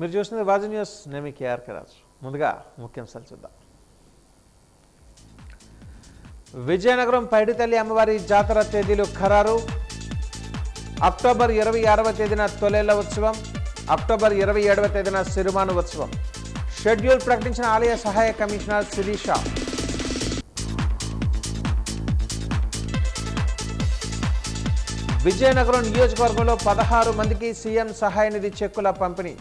మీరు చూస్తున్నది వాజీ న్యూస్. నేను మీ కేఆర్కే రాజు. ముందుగా ముఖ్యాంశాలు చూద్దాం. విజయనగరం పైడితల్లి అమ్మవారి జాతర తేదీలు ఖరారు. అక్టోబర్ 26వ తేదీన తొలేళ్ల ఉత్సవం, అక్టోబర్ 27వ తేదీన సిరిమాను ఉత్సవం. షెడ్యూల్ ప్రకటించిన ఆలయ సహాయ కమిషనర్ శిరీష. విజయనగరం నియోజకవర్గంలో 16 మందికి సీఎం సహాయ నిధి చెక్కుల పంపిణీ.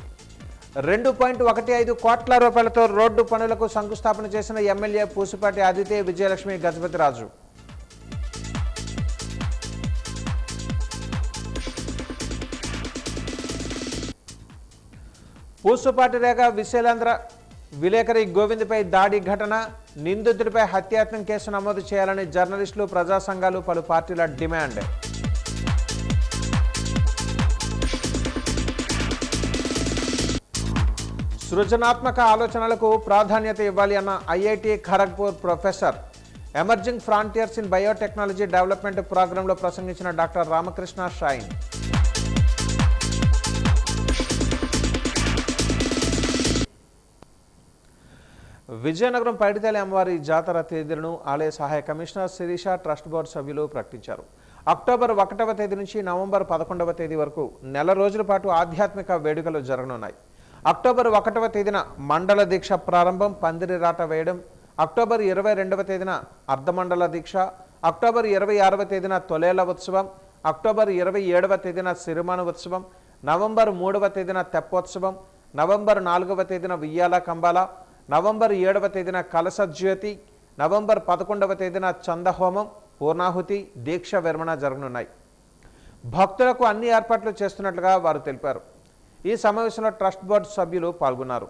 2.15 కోట్ల రూపాయలతో రోడ్డు పనులకు శంకుస్థాపన చేసిన ఎమ్మెల్యే పూసుపాటి ఆదిత్య, విజయలక్ష్మి, గజపతిరాజు. పూసుపాటి రేఖ విశేలాంధ్ర విలేకరి గోవింద్పై దాడి ఘటన. నిందితుడిపై హత్యాయత్నం కేసు నమోదు చేయాలని జర్నలిస్టులు, ప్రజా సంఘాలు, పలు పార్టీల డిమాండ్. సృజనాత్మక ఆలోచనలకు ప్రాధాన్యత ఇవ్వాలి అన్న IIT Kharagpur professor. Emerging frontiers in biotechnology development ప్రోగ్రాంలో ప్రసంగించిన డాక్టర్ రామకృష్ణ షైన్. విజయనగరం పైడితల్లి అమ్మవారి జాతర తేదీలను ఆలయ సహాయ కమిషనర్ శిరీష, ట్రస్ట్ బోర్డు సభ్యులు ప్రకటించారు. అక్టోబర్ 1వ తేదీ నుంచి నవంబర్ 11వ తేదీ వరకు నెల రోజుల పాటు ఆధ్యాత్మిక వేడుకలు జరగనున్నాయి. అక్టోబర్ 1వ తేదీన మండల దీక్ష ప్రారంభం, పందిరి రాట వేయడం. అక్టోబర్ 22వ తేదీన అర్ధమండల దీక్ష. అక్టోబర్ 26వ తేదీన తొలేళ్ల ఉత్సవం. అక్టోబర్ 27వ తేదీన సిరిమాను ఉత్సవం. నవంబర్ 3వ తేదీన తెప్పోత్సవం. నవంబర్ 4వ తేదీన వియ్యాల కంబాల. నవంబర్ 7వ తేదీన కలసజ్యోతి. నవంబర్ 11వ తేదీన చందహోమం, పూర్ణాహుతి, దీక్ష విరమణ జరగనున్నాయి. భక్తులకు అన్ని ఏర్పాట్లు చేస్తున్నట్లుగా వారు తెలిపారు. ఈ సమావేశంలో ట్రస్ట్ బోర్డు సభ్యులు పాల్గొన్నారు.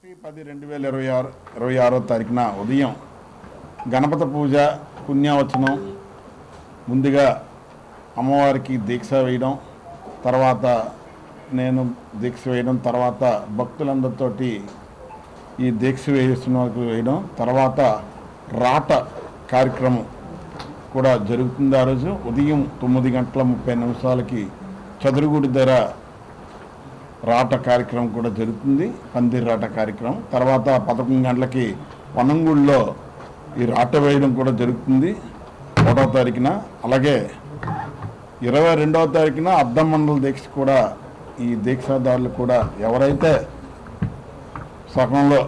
ఒకటి 10/2026 తారీఖున ఉదయం గణపతి పూజ, పుణ్యావచనం, ముందుగా అమ్మవారికి దీక్ష వేయడం, తర్వాత నేను దీక్ష వేయడం, తర్వాత భక్తులందరితోటి ఈ దీక్ష వేస్తున్న వాళ్ళకి వేయడం, తర్వాత రాట కార్యక్రమం కూడా జరుగుతుంది. ఆ రోజు ఉదయం 9:30 చదురుగుడి ధర రాట కార్యక్రమం కూడా జరుగుతుంది, పందిరి రాట కార్యక్రమం. తర్వాత 11 గంటలకి వనంగూడిలో ఈ రాట వేయడం కూడా జరుగుతుంది 1వ తారీఖున. అలాగే 22వ తారీఖున అర్ధమండల దీక్ష కూడా, ఈ దీక్షాదారులు కూడా ఎవరైతే సగంలో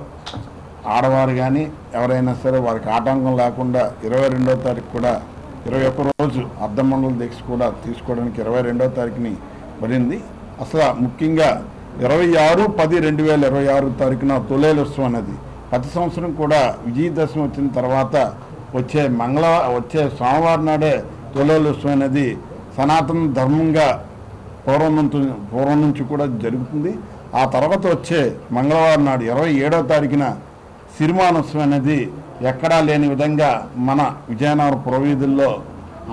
ఆడవారు కానీ ఎవరైనా సరే వారికి ఆటంకం లేకుండా 22వ తారీఖు కూడా 21 రోజు అర్ధమండల దీక్ష కూడా తీసుకోవడానికి 22వ తారీఖుని పడింది. అసలు ముఖ్యంగా 26/10/2026 తారీఖున తొలేళ్ల ఉత్సవం అనేది ప్రతి సంవత్సరం కూడా విజయదశమి వచ్చిన తర్వాత వచ్చే సోమవారం నాడే తొలేళ్ల ఉత్సవం అనేది సనాతన ధర్మంగా పూర్వం నుంచి కూడా జరుగుతుంది. ఆ తర్వాత వచ్చే మంగళవారం నాడు 27వ తారీఖున సిరిమానోత్సవం అనేది ఎక్కడా లేని విధంగా మన విజయనగరం పురవీధుల్లో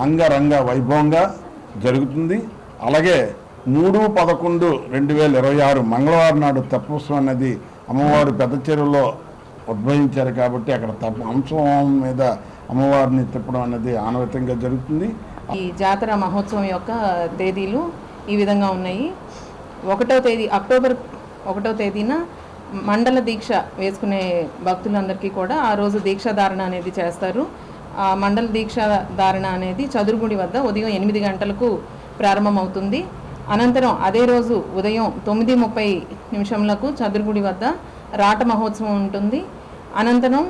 అంగరంగ వైభవంగా జరుగుతుంది. అలాగే 3/11/2026 మంగళవారం నాడు తెప్పోత్సవం అనేది అమ్మవారు పెద్ద చెరువులో ఉద్భవించారు కాబట్టి అక్కడ అంశం మీద అమ్మవారిని తిప్పడం అనేది ఆనవాయితీగా జరుగుతుంది. ఈ జాతర మహోత్సవం యొక్క తేదీలు ఈ విధంగా ఉన్నాయి. 1వ తేదీ అక్టోబర్ 1వ తేదీన మండల దీక్ష వేసుకునే భక్తులందరికీ కూడా ఆ రోజు దీక్షాధారణ అనేది చేస్తారు. ఆ మండల దీక్షాధారణ అనేది చదురుగుడి వద్ద ఉదయం 8 గంటలకు ప్రారంభమవుతుంది. అనంతరం అదే రోజు ఉదయం 9:30 చదురుగుడి వద్ద రాట మహోత్సవం ఉంటుంది. అనంతరం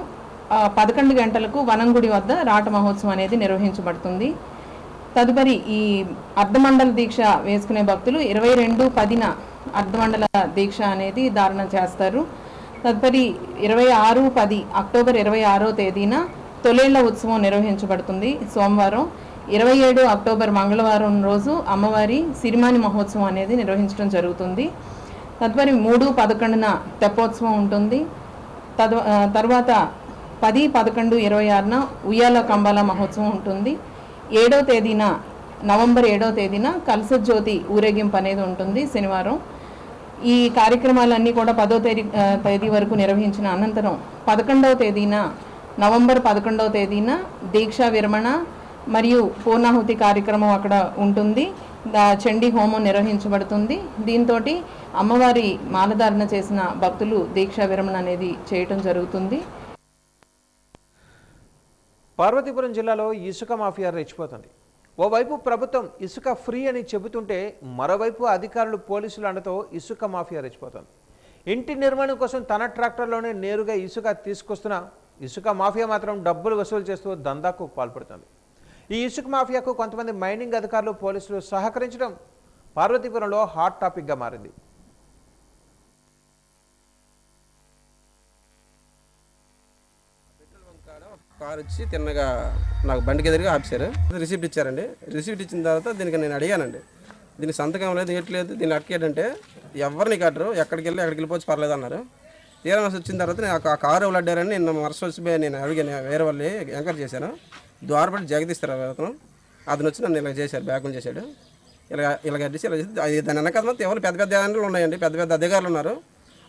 11 గంటలకు వనంగుడి వద్ద రాట మహోత్సవం అనేది నిర్వహించబడుతుంది. తదుపరి ఈ అర్ధమండల దీక్ష వేసుకునే భక్తులు 22/10 అర్ధమండల దీక్ష అనేది ధారణ చేస్తారు. తదుపరి 26/10 అక్టోబర్ 26వ తేదీన తొలేళ్ల ఉత్సవం నిర్వహించబడుతుంది సోమవారం. 27 అక్టోబర్ మంగళవారం రోజు అమ్మవారి సిరిమాని మహోత్సవం అనేది నిర్వహించడం జరుగుతుంది. తదుపరి 3/11 తెప్పోత్సవం ఉంటుంది. తర్వాత 10/11/26 ఉయ్యాల కంబాల మహోత్సవం ఉంటుంది. 7వ తేదీన నవంబర్ 7వ తేదీన కలస జ్యోతి ఊరేగింపు అనేది ఉంటుంది శనివారం. ఈ కార్యక్రమాలన్నీ కూడా 10వ తేదీ వరకు నిర్వహించిన అనంతరం 11వ తేదీన నవంబర్ 11వ తేదీన దీక్షా విరమణ మరియు పూర్ణాహుతి కార్యక్రమం అక్కడ ఉంటుంది. చండీ హోమం నిర్వహించబడుతుంది. దీంతో అమ్మవారి మాలధారణ చేసిన భక్తులు దీక్షా విరమణ అనేది చేయటం జరుగుతుంది. పార్వతీపురం జిల్లాలో ఇసుక మాఫియా రెచ్చిపోతుంది. ఓవైపు ప్రభుత్వం ఇసుక ఫ్రీ అని చెబుతుంటే మరోవైపు అధికారులు పోలీసుల అండతో ఇసుక మాఫియా రెచ్చిపోతుంది. ఇంటి నిర్మాణం కోసం తన ట్రాక్టర్లోనే నేరుగా ఇసుక తీసుకొస్తున్న ఇసుక మాఫియా మాత్రం డబ్బులు వసూలు చేస్తూ దందాకు పాల్పడుతుంది. ఈ ఇసుక మాఫియాకు కొంతమంది మైనింగ్ అధికారులు పోలీసులు సహకరించడం పార్వతీపురంలో హాట్ టాపిక్గా మారింది. కారు వచ్చి తిన్నగా నాకు బండికి ఎదురుగా ఆపేశారు. రిసిప్ట్ ఇచ్చారండి. రిసిప్ట్ ఇచ్చిన తర్వాత దీనికి నేను అడిగానండి, దీనికి సంతకం లేదు ఏట్లేదు, దీన్ని అట్టకేటంటే ఎవరిని కట్టరు, ఎక్కడికి వెళ్ళిపోవచ్చు పర్లేదు అన్నారు. తీరా వచ్చిన తర్వాత నేను ఆ కారు ఎవరు అడ్డారని నేను మరస వచ్చి నేను అడిగాను, వేరే వాళ్ళు ఎంకరేజ్ చేశాను. ద్వారపడి జగదీస్తారు అతను వచ్చి నన్ను ఇలా చేశారు, బ్యాగులు చేశాడు. ఇలా కట్టేసి ఇలా చేసి దాని వెనకాల మాత్రం ఎవరు పెద్ద పెద్ద దాంట్లో ఉన్నాయండి, పెద్ద పెద్ద అధికారులు ఉన్నారు.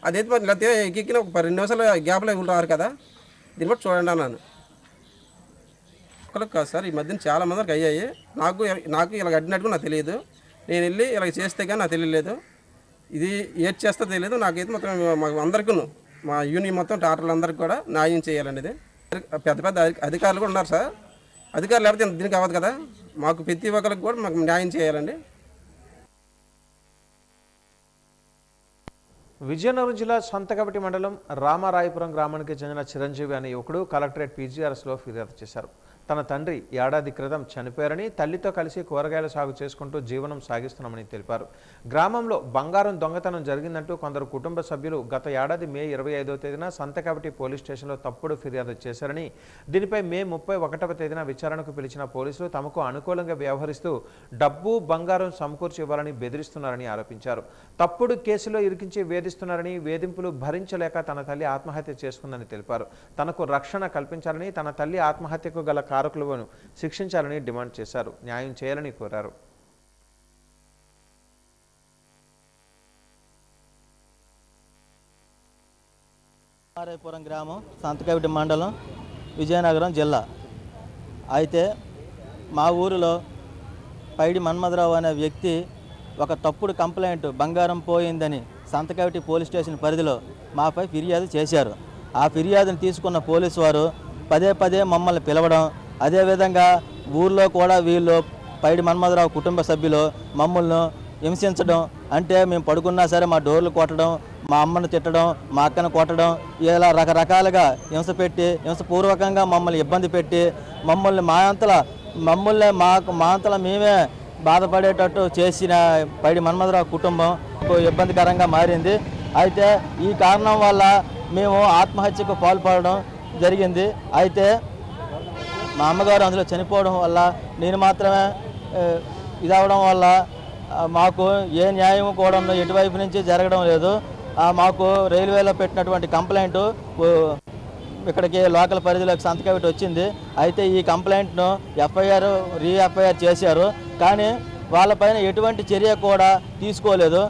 అదైతే మరి లేకపోతే ఎక్కిన ఒక 2 నిమిషాలు గ్యాప్లో రారు కదా, దీన్ని బట్టి చూడండి అన్నాను. ఒకరికి కాదు సార్, ఈ మధ్యన చాలా మందికి అయ్యాయి. నాకు ఇలా కట్టినట్టుగా నాకు తెలియదు. నేను వెళ్ళి ఇలా చేస్తే కానీ నాకు తెలియలేదు. ఇది ఏది చేస్తా తెలియదు. నాకైతే మొత్తం మాకు అందరికీ మా యూనియన్ మొత్తం టాటర్లు అందరికీ కూడా న్యాయం చేయాలండి. ఇది పెద్ద పెద్ద అధికారులు కూడా ఉన్నారు సార్. అధికారులు లేకపోతే దీనికి అవ్వదు కదా. మాకు ప్రతి ఒక్కరికి కూడా మాకు న్యాయం చేయాలండి. విజయనగరం జిల్లా సంతకబటి మండలం రామారాయపురం గ్రామానికి చెందిన చిరంజీవి అనే యువకుడు కలెక్టరేట్ పీజీఆర్ఎస్లో ఫిర్యాదు చేశారు. తన తండ్రి ఏడాది క్రితం చనిపోయారని, తల్లితో కలిసి కూరగాయల సాగు చేసుకుంటూ జీవనం సాగిస్తున్నామని తెలిపారు. గ్రామంలో బంగారం దొంగతనం జరిగిందంటూ కొందరు కుటుంబ సభ్యులు గత ఏడాది మే 25వ తేదీన సంతకబటి పోలీస్ స్టేషన్లో తప్పుడు ఫిర్యాదు చేశారని, దీనిపై మే 31వ తేదీన విచారణకు పిలిచిన పోలీసులు తమకు అనుకూలంగా వ్యవహరిస్తూ డబ్బు బంగారం సమకూర్చి ఇవ్వాలని బెదిరిస్తున్నారని ఆరోపించారు. తప్పుడు కేసులో ఇరికించి వేధిస్తున్నారని, వేధింపులు భరించలేక తన తల్లి ఆత్మహత్య చేసుకుందని తెలిపారు. తనకు రక్షణ కల్పించాలని, తన తల్లి ఆత్మహత్యకు గల కారకులను శిక్షించాలని డిమాండ్ చేశారు. న్యాయం చేయాలని కోరారు. రామారాయపురం గ్రామం, సంతకవిటి మండలం, విజయనగరం జిల్లా. అయితే మా ఊరిలో పైడి మన్మధరావు అనే వ్యక్తి ఒక తప్పుడు కంప్లైంట్ బంగారం పోయిందని సంతకవిటి పోలీస్ స్టేషన్ పరిధిలో మాపై ఫిర్యాదు చేశారు. ఆ ఫిర్యాదును తీసుకున్న పోలీసు వారు పదే మమ్మల్ని పిలవడం, అదేవిధంగా ఊర్లో కూడా వీళ్ళు పైడి మన్మధరావు కుటుంబ సభ్యులు మమ్మల్ని హింసించడం, అంటే మేము పడుకున్నా సరే మా డోర్లు కొట్టడం, మా అమ్మను తిట్టడం, మా అక్కను కొట్టడం, ఇలా రకరకాలుగా హింసపూర్వకంగా మమ్మల్ని ఇబ్బంది పెట్టి మమ్మల్ని మా అంతలా మేమే బాధపడేటట్టు చేసిన పైడి మన్మధరావు కుటుంబం ఇబ్బందికరంగా మారింది. అయితే ఈ కారణం వల్ల మేము ఆత్మహత్యకు పాల్పడడం జరిగింది. అయితే మా అమ్మగారు అందులో చనిపోవడం వల్ల నేను మాత్రమే ఇదవడం వల్ల మాకు ఏ న్యాయం కూడా ఎటువైపు నుంచి జరగడం లేదు. మాకు రైల్వేలో పెట్టినటువంటి కంప్లైంట్ ఇక్కడికి లోకల్ పరిధిలోకి సంతకవిటి వచ్చింది. అయితే ఈ కంప్లైంట్ను రీఎఫ్ఐఆర్ చేశారు, కానీ వాళ్ళపైన ఎటువంటి చర్య కూడా తీసుకోలేదు.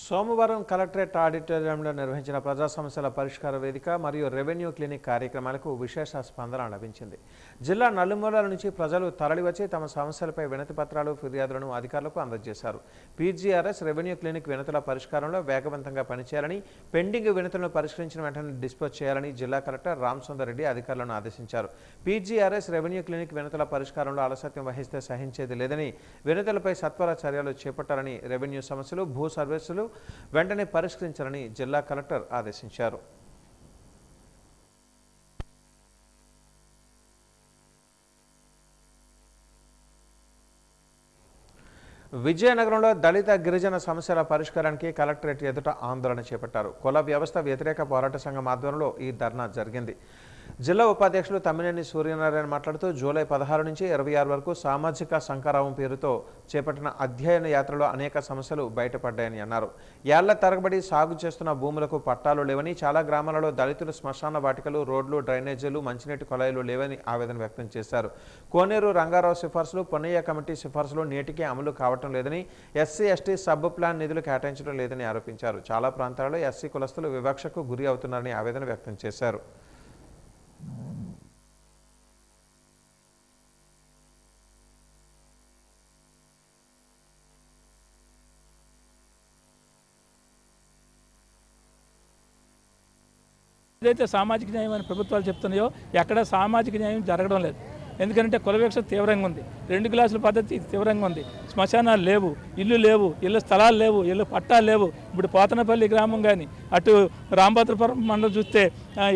సోమవారం కలెక్టరేట్ ఆడిటోరియంలో నిర్వహించిన ప్రజా సమస్యల పరిష్కార వేదిక మరియు రెవెన్యూ క్లినిక్ కార్యక్రమాలకు విశేష స్పందన లభించింది. జిల్లా నలుమూలల నుంచి ప్రజలు తరలివచ్చి తమ సమస్యలపై వినతి పత్రాలు, ఫిర్యాదులను అధికారులకు అందజేశారు. పీజీఆర్ఎస్ రెవెన్యూ క్లినిక్ వినతుల పరిష్కారంలో వేగవంతంగా పనిచేయాలని, పెండింగ్ వినతులను పరిష్కరించిన వెంటనే డిస్పోజ్ చేయాలని జిల్లా కలెక్టర్ రామసుందర్ రెడ్డి అధికారులను ఆదేశించారు. పీజీఆర్ఎస్ రెవెన్యూ క్లినిక్ వినతుల పరిష్కారంలో ఆలస్యం వహిస్తే సహించేది లేదని, వినతులపై సత్వర చర్యలు చేపట్టాలని, రెవెన్యూ సమస్యలు, భూ సర్వీసులు వెంటనే పరిష్కరించాలని జిల్లా కలెక్టర్ ఆదేశించారు. విజయనగరంలో దళిత గిరిజన సమస్యల పరిష్కారానికి కలెక్టరేట్ ఎదుట ఆందోళన చేపట్టారు. కుల వ్యవస్థ వ్యతిరేక పోరాట సంఘం ఆధ్వర్యంలో ఈ ధర్నా జరిగింది. జిల్లా ఉపాధ్యక్షులు తమ్మినేని సూర్యనారాయణ మాట్లాడుతూ జూలై 16 నుంచి 26 వరకు సామాజిక సంకారావం పేరుతో చేపట్టిన అధ్యయన యాత్రలో అనేక సమస్యలు బయటపడ్డాయని అన్నారు. ఏళ్ల తరబడి సాగు చేస్తున్న భూములకు పట్టాలు లేవని, చాలా గ్రామాలలో దళితులు శ్మశాన వాటికలు, రోడ్లు, డ్రైనేజీలు, మంచినీటి కొలాయిలు లేవని ఆవేదన వ్యక్తం చేశారు. కోనేరు రంగారావు సిఫార్సులు, పొన్నయ్య కమిటీ సిఫార్సులు నేటికి అమలు కావటం లేదని, ఎస్సీ ఎస్టీ సబ్ ప్లాన్ నిధులు కేటాయించడం లేదని ఆరోపించారు. చాలా ప్రాంతాలలో ఎస్సీ కులస్తులు వివక్షకు గురి అవుతున్నారని ఆవేదన వ్యక్తం చేశారు. ఏదైతే సామాజిక న్యాయం అని ప్రభుత్వాలు చెప్తున్నాయో ఎక్కడ సామాజిక న్యాయం జరగడం లేదు. ఎందుకంటే కుల వివక్ష తీవ్రంగా ఉంది, 2 క్లాసుల పద్ధతి తీవ్రంగా ఉంది, శ్మశానాలు లేవు, ఇల్లు లేవు, ఇళ్ళ స్థలాలు లేవు, ఇళ్ళ పట్టాలు లేవు. ఇప్పుడు పోతనపల్లి గ్రామం కానీ, అటు రాంభద్రపురం మండలం చూస్తే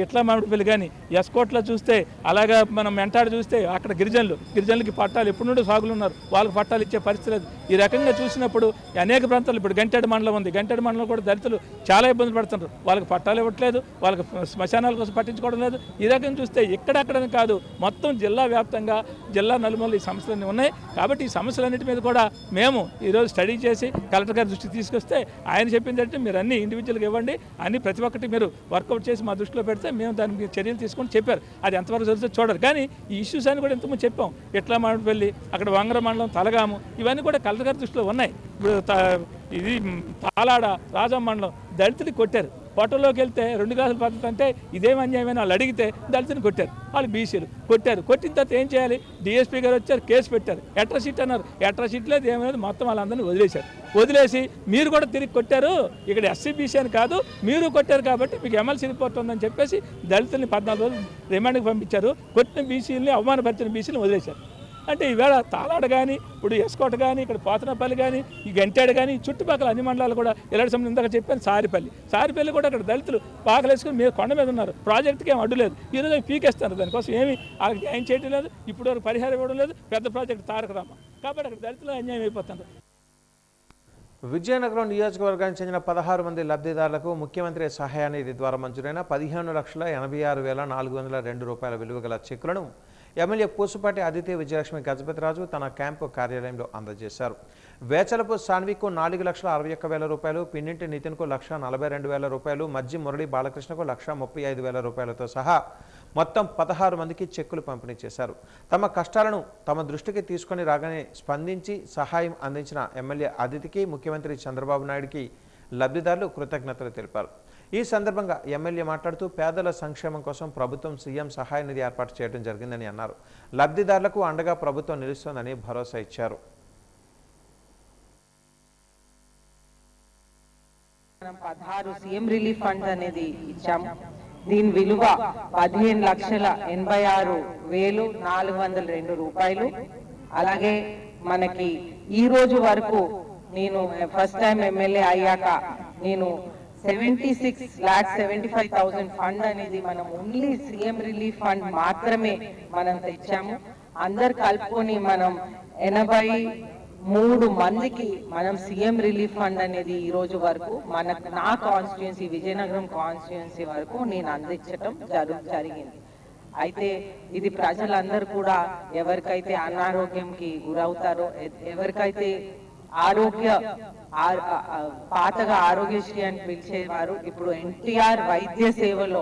ఇట్లా మామిడిపల్లి కానీ, ఎస్కోట్లో చూస్తే, అలాగా మనం మెంటాడు చూస్తే అక్కడ గిరిజనులకి పట్టాలు ఎప్పుడు నుండి సాగులు ఉన్నారు, వాళ్ళకి పట్టాలు ఇచ్చే పరిస్థితి లేదు. ఈ రకంగా చూసినప్పుడు అనేక ప్రాంతాలు, ఇప్పుడు గంటెడ మండలం ఉంది, గంటెడ మండలం కూడా దళితులు చాలా ఇబ్బందులు పడుతున్నారు. వాళ్ళకి పట్టాలు ఇవ్వట్లేదు, వాళ్ళకి శ్మశానాల కోసం పట్టించుకోవడం లేదు. ఈ రకంగా చూస్తే ఎక్కడెక్కడని కాదు, మొత్తం జిల్లా వ్యాప్తంగా, జిల్లా నలుమూలలు ఈ సమస్యలన్నీ ఉన్నాయి. కాబట్టి ఈ సమస్యలన్నిటి మీద కూడా మేము ఈరోజు స్టడీ చేసి కలెక్టర్ గారి దృష్టికి తీసుకొస్తే ఆయన చెప్పింది అంటే మీరు అన్ని ఇండివిజువల్గా ఇవ్వండి, అన్ని ప్రతి ఒక్కటి మీరు వర్కౌట్ చేసి మా దృష్టిలో పెడితే మేము దాని మీద చర్యలు తీసుకొని చెప్పారు. అది ఎంతవరకు జరుగుతుందో చూడరు. కానీ ఈ ఇష్యూస్ అని కూడా ఎంతమంది చెప్పాం. ఎట్లా మామిడిపల్లి, అక్కడ వంగర మండలం, తలగాము, ఇవన్నీ కూడా కలెక్టర్ గారి దృష్టిలో ఉన్నాయి. ఇప్పుడు ఇది తాలాడ, రాజం మండలం దళితులు కొట్టారు. ఫోటోలోకి వెళ్తే 2 క్లాసుల పద్ధతి అంటే ఇదేం అన్యాయమైన వాళ్ళు అడిగితే దళితుని కొట్టారు, వాళ్ళు బీసీలు కొట్టారు. కొట్టిన తర్వాత ఏం చేయాలి? డిఎస్పీ గారు వచ్చారు, కేసు పెట్టారు, ఎట్రాసిటీ అన్నారు. ఎట్రాసిటీ లేదు, ఏమైనా మొత్తం వాళ్ళందరినీ వదిలేసి మీరు కూడా తిరిగి కొట్టారు, ఇక్కడ ఎస్సీ బీసీ అని కాదు మీరు కొట్టారు కాబట్టి మీకు ఎమ్మెల్సీ రిపోర్ట్ ఉందని చెప్పేసి దళితుల్ని 14 రోజులు రిమాండ్కి పంపించారు. కొట్టిన బీసీలని, అవమానపరిచిన బీసీని వదిలేశారు. అంటే ఈవేళ తాలాడ కానీ, ఇప్పుడు ఎస్కోట కానీ, ఇక్కడ పోతనపల్లి కానీ, ఈ గంటాడు కానీ, చుట్టుపక్కల అన్ని మండలాలు కూడా ఇలాంటి సమయం ఇందాక చెప్పాను. సారిపల్లి కూడా అక్కడ దళితులు పాకలేసుకుని మీరు కొండ మీద ఉన్నారు. ప్రాజెక్టుకి ఏం అడ్డు లేదు, ఈరోజు పీకేస్తారు. దానికోసం ఏమి వాళ్ళకి న్యాయం చేయడం లేదు, ఇప్పుడు వరకు పరిహారం ఇవ్వడం లేదు. పెద్ద ప్రాజెక్టు తారక రామ, కాబట్టి అక్కడ దళితులు అన్యాయం అయిపోతున్నారు. విజయనగరం నియోజకవర్గానికి చెందిన 16 మంది లబ్ధిదారులకు ముఖ్యమంత్రి సహాయ నిధి ద్వారా మంజూరైన 15,86,402 రూపాయల విలువ గల చెక్కులను ఎమ్మెల్యే పూసుపాటి అదితి విజయలక్ష్మి గజపతిరాజు తన క్యాంపు కార్యాలయంలో అందజేశారు. వేచలపు సాన్వికు 4,61,000 రూపాయలు, పిన్నింటి నితిన్కు 1,42,000 రూపాయలు, మజ్జి మురళి బాలకృష్ణకు 1,35,000 రూపాయలతో సహా మొత్తం 16 మందికి చెక్కులు పంపిణీ చేశారు. తమ కష్టాలను తమ దృష్టికి తీసుకొని రాగానే స్పందించి సహాయం అందించిన ఎమ్మెల్యే అదితికి ముఖ్యమంత్రి చంద్రబాబు నాయుడుకి లబ్ధిదారులు కృతజ్ఞతలు తెలిపారు. ఈ సందర్భంగా ఎమ్మెల్యే మాట్లాడుతూ పేదల సంక్షేమం కోసం ప్రభుత్వం సీఎం సహాయ నిధి ఏర్పాటు చేయడం జరిగిందని అన్నారు. లబ్ధిదారులకు అండగా ప్రభుత్వం నిలుస్తోందని భరోసా ఇచ్చారు. 16 సీఎం రిలీఫ్ ఫండ్ అనేది ఇచ్చాము. దీని విలువ 15,86,402 రూపాయలు. అలాగే మనకి ఈ రోజు వరకు నేను ఫస్ట్ టైం ఎమ్మెల్యే అయ్యాక నేను 76,75,000 ఫండ్ అనేది మనం ఓన్లీ సీఎం రిలీఫ్ ఫండ్ మాత్రమే మనం తెచ్చాము. అందరు కలుపుకొని మనం 83 మందికి మనం సీఎం రిలీఫ్ ఫండ్ అనేది ఈ రోజు వరకు నా కాన్స్టిట్యుయెన్సీ విజయనగరం కాన్స్టిట్యుయెన్సీ వరకు నేను అందించడం జరిగింది. అయితే ఇది ప్రజలందరూ కూడా ఎవరికైతే అనారోగ్యంకి గురవుతారో, ఎవరికైతే పాతగా ఆరోగ్యశ్రీ అని పిలిచేవారు, ఇప్పుడు ఎన్టీఆర్ వైద్య సేవలో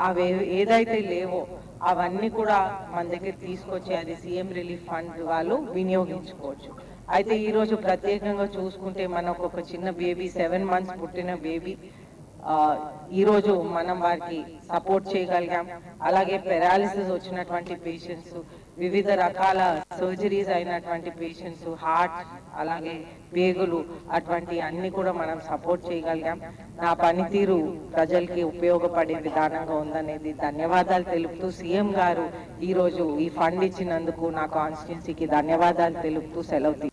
అవి ఏదైతే లేవో అవన్నీ కూడా మన దగ్గర తీసుకొచ్చి అది సీఎం రిలీఫ్ ఫండ్ వాళ్ళు వినియోగించుకోవచ్చు. అయితే ఈ రోజు ప్రత్యేకంగా చూసుకుంటే మనకు ఒక చిన్న బేబీ 7 months పుట్టిన బేబీ ఈ రోజు మనం వారికి సపోర్ట్ చేయగలిగాం. అలాగే పెరాలిసిస్ వచ్చినటువంటి పేషెంట్స్, వివిధ రకాల సర్జరీస్ అయినటువంటి పేషెంట్స్, హార్ట్ అలాగే పేగులు అటువంటి అన్ని కూడా మనం సపోర్ట్ చేయగలిగాం. నా పనితీరు ప్రజలకి ఉపయోగపడే విధానంగా ఉందనేది ధన్యవాదాలు తెలుపుతూ సీఎం గారు ఈ రోజు ఈ ఫండ్ ఇచ్చినందుకు నా కాన్స్టిట్యున్సీకి ధన్యవాదాలు తెలుపుతూ సెలవు.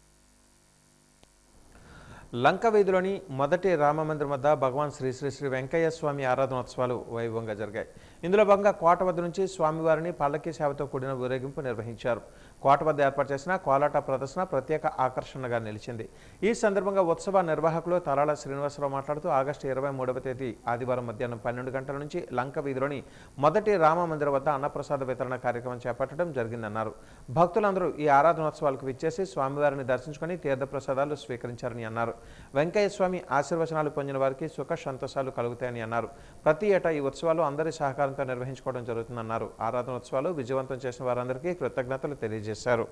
లంక వీధిలోని మొదటి రామమందిరం వద్ద భగవాన్ శ్రీ శ్రీ శ్రీ వెంకయ్య స్వామి ఆరాధనోత్సవాలు వైభవంగా జరిగాయి. ఇందులో భాగంగా కోట వద్ద నుంచి స్వామివారిని పల్లకి సేవతో కూడిన ఊరేగింపు నిర్వహించారు. కోట వద్ద ఏర్పాటు చేసిన కోలాట ప్రదర్శన ప్రత్యేక ఆకర్షణగా నిలిచింది. ఈ సందర్భంగా ఉత్సవ నిర్వాహకులు తలాల శ్రీనివాసరావు మాట్లాడుతూ ఆగస్టు 23వ తేదీ ఆదివారం మధ్యాహ్నం 12 గంటల నుంచి లంక వీధిలోని మొదటి రామ మందిర వద్ద అన్నప్రసాద వితరణ కార్యక్రమం చేపట్టడం జరిగిందన్నారు. భక్తులందరూ ఈ ఆరాధనోత్సవాలకు విచ్చేసి స్వామివారిని దర్శించుకుని తీర్థప్రసాదాలు స్వీకరించారని అన్నారు. వెంకయ్య స్వామి ఆశీర్వచనాలు పొందిన వారికి సుఖ సంతోషాలు కలుగుతాయని అన్నారు. ప్రతి ఏటా ఈ ఉత్సవాలు అందరి సహకారంతో నిర్వహించుకోవడం జరుగుతుందన్నారు. ఆరాధనోత్సవాలు విజయవంతం చేసిన వారందరికీ కృతజ్ఞతలు తెలియజేశారు.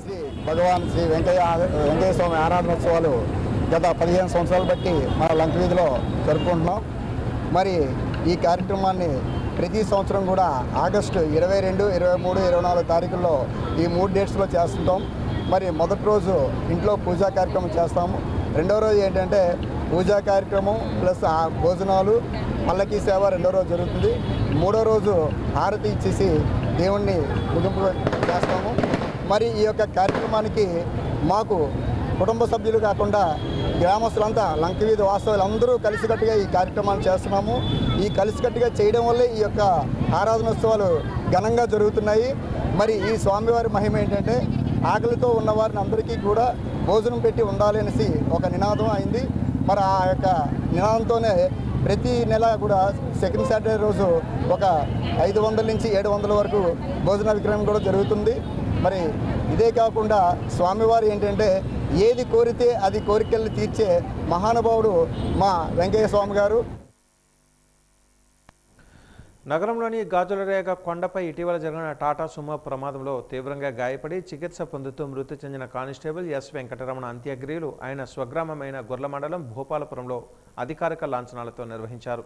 శ్రీ భగవాన్ శ్రీ వెంకయ్య స్వామి ఆరాధనోత్సవాలు గత 15 సంవత్సరాలు బట్టి మన లంక వీధిలో జరుపుకుంటున్నాం. మరి ఈ కార్యక్రమాన్ని ప్రతి సంవత్సరం కూడా ఆగస్టు 22, 23, 24 తారీఖుల్లో ఈ 3 డేట్స్లో చేస్తుంటాం. మరి మొదటి రోజు ఇంట్లో పూజా కార్యక్రమం చేస్తాము. రెండో రోజు ఏంటంటే పూజా కార్యక్రమం ప్లస్ భోజనాలు పల్లకీ సేవ రెండో రోజు జరుగుతుంది. మూడో రోజు హారతి ఇచ్చేసి దేవుణ్ణి ముగింపు చేస్తాము. మరి ఈ యొక్క కార్యక్రమానికి మాకు కుటుంబ సభ్యులు కాకుండా గ్రామస్తులంతా లంక వీధి వాస్తవులందరూ కలిసికట్టుగా ఈ కార్యక్రమాన్ని చేస్తున్నాము. ఈ కలిసికట్టుగా చేయడం వల్లే ఈ యొక్క ఆరాధనోత్సవాలు ఘనంగా జరుగుతున్నాయి. మరి ఈ స్వామివారి మహిమ ఏంటంటే ఆకలితో ఉన్న వారిని అందరికీ కూడా భోజనం పెట్టి ఉండాలి అనేసి ఒక నినాదం అయింది. మరి ఆ యొక్క నినాదంతోనే ప్రతి నెల కూడా సెకండ్ సాటర్డే రోజు ఒక 500 నుంచి 700 వరకు భోజన విక్రయం కూడా జరుగుతుంది. మరి ఇదే కాకుండా స్వామివారు ఏంటంటే ఏది కోరితే అది కోరికల్ని తీర్చే మహానుభావుడు మా వెంకయ్య స్వామి గారు. నగరంలోని గాజులరేగ కొండపై ఇటీవల జరిగిన టాటా సుమో ప్రమాదంలో తీవ్రంగా గాయపడి చికిత్స పొందుతూ మృతి చెందిన కానిస్టేబుల్ ఎస్ వెంకటరమణ అంత్యక్రియలు ఆయన స్వగ్రామమైన గుర్ల మండలం భూపాలపురంలో అధికారిక లాంఛనాలతో నిర్వహించారు.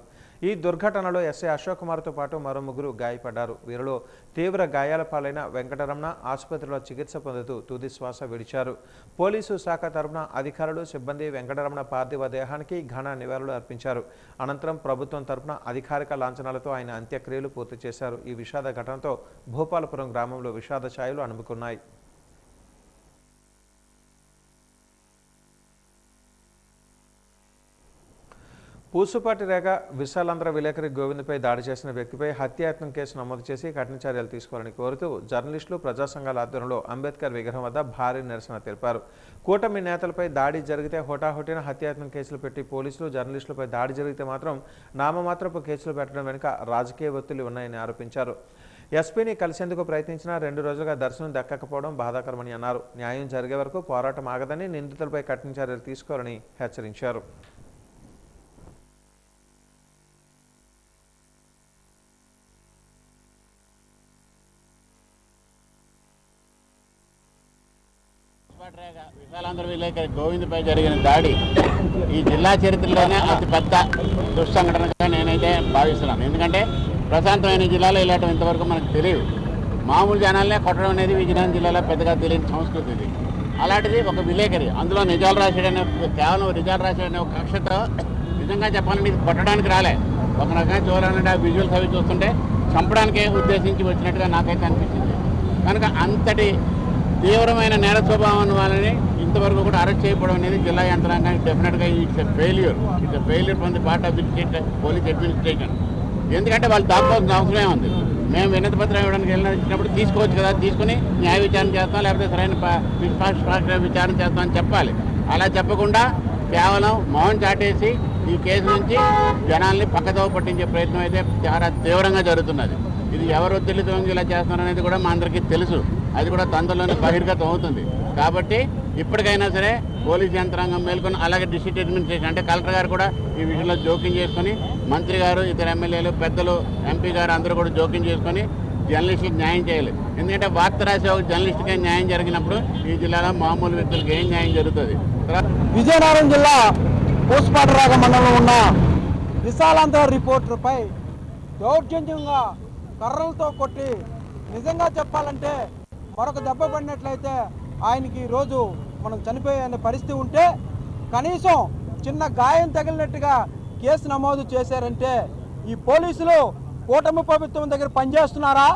ఈ దుర్ఘటనలో ఎస్ఐ అశోక్ కుమార్తో పాటు మరో 3 గాయపడ్డారు. వీరిలో తీవ్ర గాయాల పాలైన వెంకటరమణ ఆసుపత్రిలో చికిత్స పొందుతూ తుది శ్వాస విడిచారు. పోలీసు శాఖ తరపున అధికారులు సిబ్బంది వెంకటరమణ పార్థివ దేహానికి ఘన నివాళులు అర్పించారు. అనంతరం ప్రభుత్వం తరపున అధికారిక లాంఛనాలతో ఆయన అంత్యక్రియలు పూర్తి చేశారు. ఈ విషాద ఘటనతో భూపాలపురం గ్రామంలో విషాద ఛాయలు అలుముకున్నాయి. పూసుపాటి రేఖ విశాలాంధ్ర విలేకరి గోవింద్పై దాడి చేసిన వ్యక్తిపై హత్యాయత్నం కేసు నమోదు చేసి కఠిన చర్యలు తీసుకోవాలని కోరుతూ జర్నలిస్టులు ప్రజా సంఘాల ఆధ్వర్యంలో అంబేద్కర్ విగ్రహం వద్ద భారీ నిరసన తెలిపారు. కూటమి నేతలపై దాడి జరిగితే హోటాహోటిన హత్యాయత్నం కేసులు పెట్టి పోలీసులు జర్నలిస్టులపై దాడి జరిగితే మాత్రం నామమాత్రపు కేసులు పెట్టడం వెనుక రాజకీయ ఒత్తిళ్లు ఉన్నాయని ఆరోపించారు. ఎస్పీని కలిసేందుకు ప్రయత్నించినా 2 రోజులుగా దర్శనం దక్కకపోవడం బాధాకరమని అన్నారు. న్యాయం జరిగే వరకు పోరాటం ఆగదని నిందితులపై కఠిన చర్యలు తీసుకోవాలని హెచ్చరించారు. విశాలాంధ్ర విలేకరి గోవింద్పై జరిగిన దాడి ఈ జిల్లా చరిత్రలోనే అతిపెద్ద దుస్సంఘటనగా నేనైతే భావిస్తున్నాను. ఎందుకంటే ప్రశాంతమైన జిల్లాలో ఇలాంటి ఇంతవరకు మనకు తెలియదు. మామూలు జనాలనే కొట్టడం అనేది విజయనగరం జిల్లాలో పెద్దగా తెలియని సంస్కృతి ఇది. అలాంటిది ఒక విలేకరి అందులో నిజాలు రాశాడనే కేవలం నిజాలు రాశాడనే ఒక కక్షతో నిజంగా చెప్పాలంటే ఇది కొట్టడానికి రాలే. ఒక రకంగా చూడాలంటే ఆ విజువల్స్ అవి చూస్తుంటే చంపడానికే ఉద్దేశించి వచ్చినట్టుగా నాకైతే అనిపించింది. కనుక అంతటి తీవ్రమైన నేర స్వభావం వాళ్ళని ఇంతవరకు కూడా అరెస్ట్ చేయకపోవడం అనేది జిల్లా యంత్రాంగానికి డెఫినెట్గా it's a failure from the part of the state police administration. ఎందుకంటే వాళ్ళు దాక్కోవాల్సిన అవసరమే ఉంది. మేము వినతి పత్రం ఇవ్వడానికి వెళ్ళినప్పుడు తీసుకోవచ్చు కదా, తీసుకుని న్యాయ విచారణ చేస్తాం, లేకపోతే సరైన విచారణ చేస్తాం అని చెప్పాలి. అలా చెప్పకుండా కేవలం మౌనం చాటేసి ఈ కేసు నుంచి జనాల్ని పక్కదోవ పట్టించే ప్రయత్నం అయితే చాలా తీవ్రంగా జరుగుతున్నది. ఇది ఎవరు ఒత్తిడితో ఇలా చేస్తున్నారనేది కూడా మా అందరికీ తెలుసు. అది కూడా తొందరలోనే బహిర్గతం అవుతుంది. కాబట్టి ఇప్పటికైనా సరే పోలీస్ యంత్రాంగం మేల్కొని, అలాగే డిస్ట్రిక్ట్ అడ్మినిస్ట్రేషన్ అంటే కలెక్టర్ గారు కూడా ఈ విషయంలో జోక్యం చేసుకొని, మంత్రి గారు, ఇతర ఎమ్మెల్యేలు, పెద్దలు, ఎంపీ గారు అందరూ కూడా జోక్యం చేసుకొని జర్నలిస్టులకు న్యాయం చేయాలి. ఎందుకంటే వార్త రాసే ఒక జర్నలిస్టుకే న్యాయం జరిగినప్పుడు ఈ జిల్లాలో మామూలు వ్యక్తులకు ఏం న్యాయం జరుగుతుంది. విజయనగరం జిల్లా పూసపాటరాగ మండలంలో ఉన్న విశాలాంధ్ర రిపోర్టర్పై దౌర్జన్యంగా కర్రలతో కొట్టి, నిజంగా చెప్పాలంటే మరొక దెబ్బ పడినట్లయితే ఆయనకి రోజు మనం చనిపోయే పరిస్థితి ఉంటే, కనీసం చిన్న గాయం తగిలినట్టుగా కేసు నమోదు చేశారంటే ఈ పోలీసులు కూటమి ప్రభుత్వం దగ్గర పనిచేస్తున్నారా,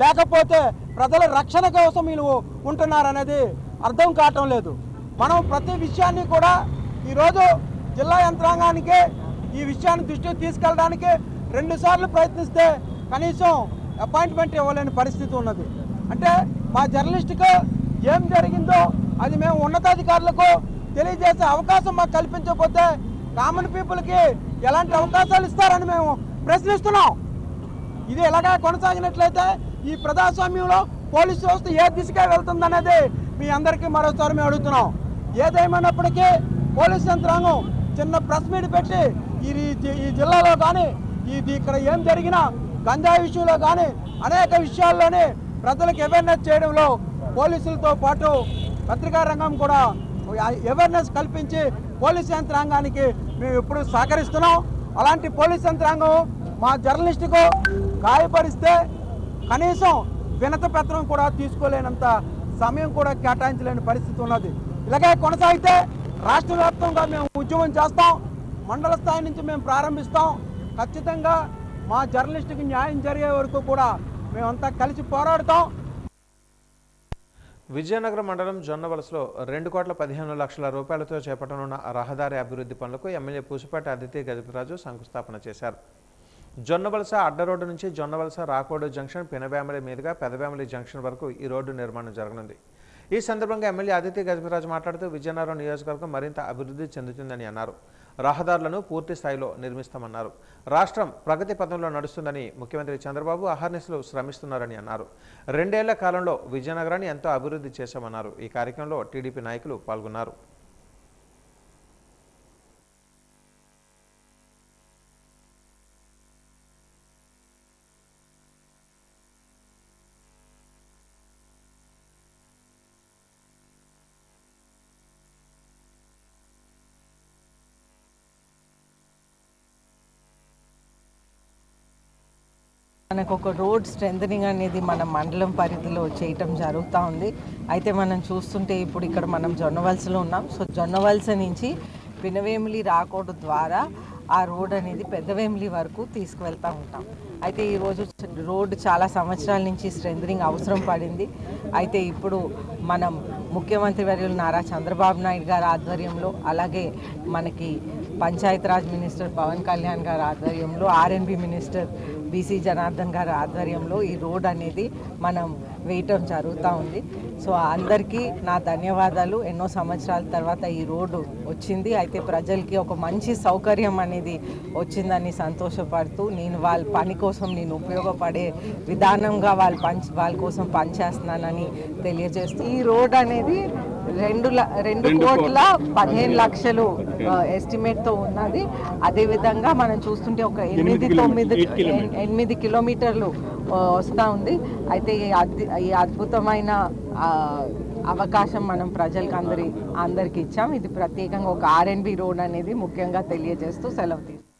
లేకపోతే ప్రజల రక్షణ కోసం వీళ్ళు ఉంటున్నారనేది అర్థం కావటం లేదు. మనం ప్రతి విషయాన్ని కూడా ఈరోజు జిల్లా యంత్రాంగానికి ఈ విషయాన్ని దృష్టికి తీసుకెళ్ళడానికి 2 సార్లు ప్రయత్నిస్తే కనీసం అపాయింట్మెంట్ ఇవ్వలేని పరిస్థితి ఉన్నది. అంటే మా జర్నలిస్టుకు ఏం జరిగిందో అది మేము ఉన్నతాధికారులకు తెలియజేసే అవకాశం మాకు కల్పించకపోతే కామన్ పీపుల్కి ఎలాంటి అవకాశాలు ఇస్తారని మేము ప్రశ్నిస్తున్నాం. ఇది ఎలాగా కొనసాగినట్లయితే ఈ ప్రజాస్వామ్యంలో పోలీసు వ్యవస్థ ఏ దిశగా వెళ్తుందనేది మీ అందరికీ మరోసారి మేము అడుగుతున్నాం. ఏదేమైనప్పటికీ పోలీసు యంత్రాంగం చిన్న ప్రెస్ మీట్ పెట్టి ఈ జిల్లాలో కానీ ఇక్కడ ఏం జరిగినా గంజాయి విషయంలో కానీ అనేక విషయాల్లోనే ప్రజలకు అవేర్నెస్ చేయడంలో పోలీసులతో పాటు పత్రికా రంగం కూడా అవేర్నెస్ కల్పించి పోలీసు యంత్రాంగానికి మేము ఎప్పుడు సహకరిస్తున్నాం. అలాంటి పోలీసు యంత్రాంగం మా జర్నలిస్టుకు గాయపరిస్తే కనీసం వినతి పత్రం కూడా తీసుకోలేనంత సమయం కూడా కేటాయించలేని పరిస్థితి ఉన్నది. ఇలాగే కొనసాగితే రాష్ట్ర వ్యాప్తంగా మేము ఉద్యమం చేస్తాం. మండల స్థాయి నుంచి మేము ప్రారంభిస్తాం. ఖచ్చితంగా మా జర్నలిస్టుకి న్యాయం జరిగే వరకు కూడా మేమంతా కలిసి పోరాడుతాం. విజయనగరం మండలం జొన్నవలసలో 2,15,00,000 రూపాయలతో చేపట్టనున్న రహదారి అభివృద్ధి పనులకు ఎమ్మెల్యే పూసపాటి అదితి గజపతిరాజు శంకుస్థాపన చేశారు. జొన్నవలస అడ్డ రోడ్డు నుంచి జొన్నవలస రాకోడు జంక్షన్ పినవేమలి మీదుగా పెదవేమలి జంక్షన్ వరకు ఈ రోడ్డు నిర్మాణం జరగనుంది. ఈ సందర్భంగా ఎమ్మెల్యే అదితి గజపతిరాజు మాట్లాడుతూ విజయనగరం నియోజకవర్గం మరింత అభివృద్ధి చెందుతుందని అన్నారు. రహదారులను పూర్తి స్థాయిలో నిర్మిస్తామన్నారు. రాష్ట్రం ప్రగతి పథంలో నడుస్తుందని ముఖ్యమంత్రి చంద్రబాబు అహర్నిశలు శ్రమిస్తున్నారని అన్నారు. 2 ఏళ్ల కాలంలో విజయనగరాన్ని ఎంతో అభివృద్ధి చేశామన్నారు. ఈ కార్యక్రమంలో టీడీపీ నాయకులు పాల్గొన్నారు. మనకు ఒక రోడ్ స్ట్రెంథనింగ్ అనేది మన మండలం పరిధిలో చేయటం జరుగుతూ ఉంది. అయితే మనం చూస్తుంటే ఇప్పుడు ఇక్కడ మనం జొన్నవలసలో ఉన్నాం. సో జొన్నవలస నుంచి పినవేమిలి రాకోడు ద్వారా ఆ రోడ్ అనేది పెద్దవేమిలి వరకు తీసుకువెళ్తూ ఉంటాం. అయితే ఈరోజు రోడ్డు చాలా సంవత్సరాల నుంచి స్ట్రెంథనింగ్ అవసరం పడింది. అయితే ఇప్పుడు మనం ముఖ్యమంత్రి వర్యులు నారా చంద్రబాబు నాయుడు గారి ఆధ్వర్యంలో, అలాగే మనకి పంచాయతీరాజ్ మినిస్టర్ పవన్ కళ్యాణ్ గారి ఆధ్వర్యంలో, ఆర్ఎన్బి మినిస్టర్ బీసీ జనార్దన్ గారి ఆధ్వర్యంలో ఈ రోడ్ అనేది మనం వేయటం జరుగుతూ ఉంది. సో అందరికీ నా ధన్యవాదాలు. ఎన్నో సంవత్సరాల తర్వాత ఈ రోడ్డు వచ్చింది. అయితే ప్రజలకి ఒక మంచి సౌకర్యం అనేది వచ్చిందని సంతోషపడుతూ నేను వాళ్ళ పని కోసం నేను ఉపయోగపడే విధానంగా వాళ్ళ కోసం పనిచేస్తున్నానని తెలియజేస్తూ ఈ రోడ్ అనేది 2,15,00,000 ఎస్టిమేట్తో ఉన్నది. అదేవిధంగా మనం చూస్తుంటే ఒక 8 కిలోమీటర్లు వస్తూ ఉంది. అయితే ఈ అద్భుతమైన అవకాశం మనం ప్రజలకు అందరికి ఇచ్చాం. ఇది ప్రత్యేకంగా ఒక ఆర్ఎన్బి రోడ్ అనేది ముఖ్యంగా తెలియజేస్తూ సెలవు తీసుకుంటాం.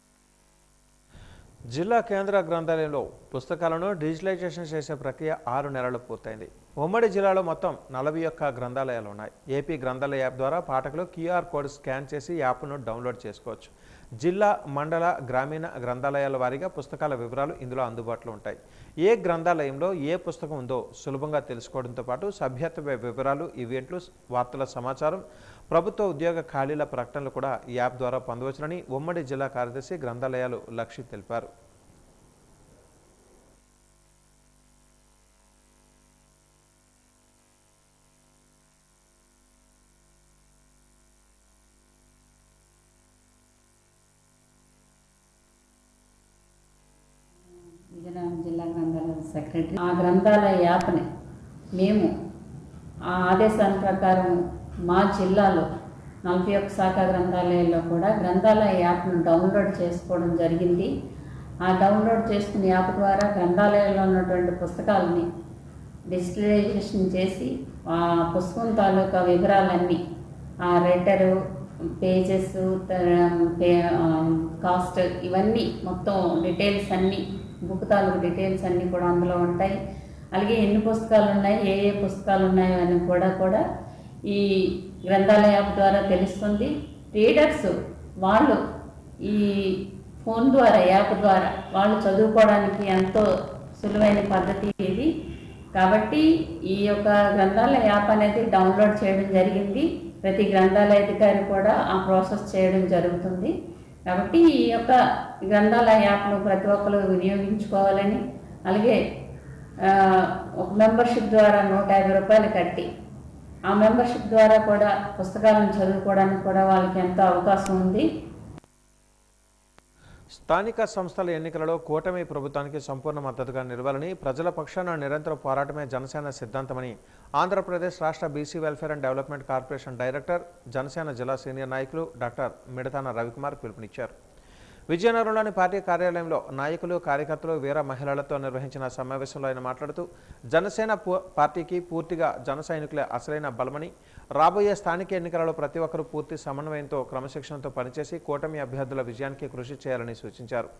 జిల్లా కేంద్ర గ్రంథాలయంలో పుస్తకాలను డిజిటలైజేషన్ చేసే ప్రక్రియ 6 నెలలు పూర్తయింది. ఉమ్మడి జిల్లాలో మొత్తం 41 గ్రంథాలయాలు ఉన్నాయి. ఏపీ గ్రంథాలయ యాప్ ద్వారా పాఠకులు క్యూఆర్ కోడ్ స్కాన్ చేసి యాప్ను డౌన్లోడ్ చేసుకోవచ్చు. జిల్లా, మండల, గ్రామీణ గ్రంథాలయాల వారీగా పుస్తకాల వివరాలు ఇందులో అందుబాటులో ఉంటాయి. ఏ గ్రంథాలయంలో ఏ పుస్తకం ఉందో సులభంగా తెలుసుకోవడంతో పాటు సభ్యత్వ వివరాలు, ఈవెంట్లు, వార్తల సమాచారం, ప్రభుత్వ ఉద్యోగ ఖాళీల ప్రకటనలు కూడా ఈ యాప్ ద్వారా పొందవచ్చునని ఉమ్మడి జిల్లా కార్యదర్శి గ్రంథాలయాలు లక్ష్మి తెలిపారు. విజయనగరం జిల్లా గ్రంథాలయ సెక్రటరీ. ఆ గ్రంథాలయ యాప్ని మేము ఆ ఆదేశాల ప్రకారం మా జిల్లాలో 41 శాఖ గ్రంథాలయాల్లో కూడా గ్రంథాలయ యాప్ను డౌన్లోడ్ చేసుకోవడం జరిగింది. ఆ డౌన్లోడ్ చేసుకున్న యాప్ ద్వారా గ్రంథాలయంలో ఉన్నటువంటి పుస్తకాలని డిజిటలైజేషన్ చేసి ఆ పుస్తకం తాలూకా వివరాలన్నీ, ఆ రైటరు, పేజెస్, కాస్ట్, ఇవన్నీ మొత్తం డీటెయిల్స్ అన్నీ, బుక్ తాలూకు డీటెయిల్స్ అన్నీ కూడా అందులో ఉంటాయి. అలాగే ఎన్ని పుస్తకాలు ఉన్నాయి, ఏ పుస్తకాలు ఉన్నాయో అని కూడా ఈ గ్రంథాలయ యాప్ ద్వారా తెలుస్తుంది. రీడర్స్ వాళ్ళు ఈ ఫోన్ ద్వారా యాప్ ద్వారా వాళ్ళు చదువుకోవడానికి ఎంతో సులువైన పద్ధతి ఇది. కాబట్టి ఈ యొక్క గ్రంథాలయ యాప్ అనేది డౌన్లోడ్ చేయడం జరిగింది. ప్రతి గ్రంథాలయ అధికారి కూడా ఆ ప్రాసెస్ చేయడం జరుగుతుంది. కాబట్టి ఈ యొక్క గ్రంథాలయ యాప్ను ప్రతి ఒక్కరు వినియోగించుకోవాలని, అలాగే ఒక మెంబర్షిప్ ద్వారా 150 రూపాయలు కట్టి ఆ మెంబర్షిప్ ద్వారా కూడా పుస్తకాలను చదువుకోవడానికి కూడా వాళ్ళకి ఎంతో అవకాశం ఉంది. స్థానిక సంస్థల ఎన్నికలలో కూటమి ప్రభుత్వానికి సంపూర్ణ మద్దతుగా నిలవాలని, ప్రజల పక్షాన నిరంతరం పోరాటమే జనసేన సిద్ధాంతమని ఆంధ్రప్రదేశ్ రాష్ట్ర BC welfare and development corporation director, Janasena జిల్లా సీనియర్ నాయకులు డాక్టర్ మిడతాన రవికుమార్ పిలుపునిచ్చారు. విజయనగరంలోని పార్టీ కార్యాలయంలో నాయకులు, కార్యకర్తలు, వీర మహిళలతో నిర్వహించిన సమావేశంలో ఆయన మాట్లాడుతూ, జనసేన పార్టీకి పూర్తిగా జన సైనికులే అసలైన బలమని, రాబోయే స్థానిక ఎన్నికలలో ప్రతి ఒక్కరూ పూర్తి సమన్వయంతో, క్రమశిక్షణతో పనిచేసి కూటమి అభ్యర్థుల విజయానికి కృషి చేయాలని సూచించారు.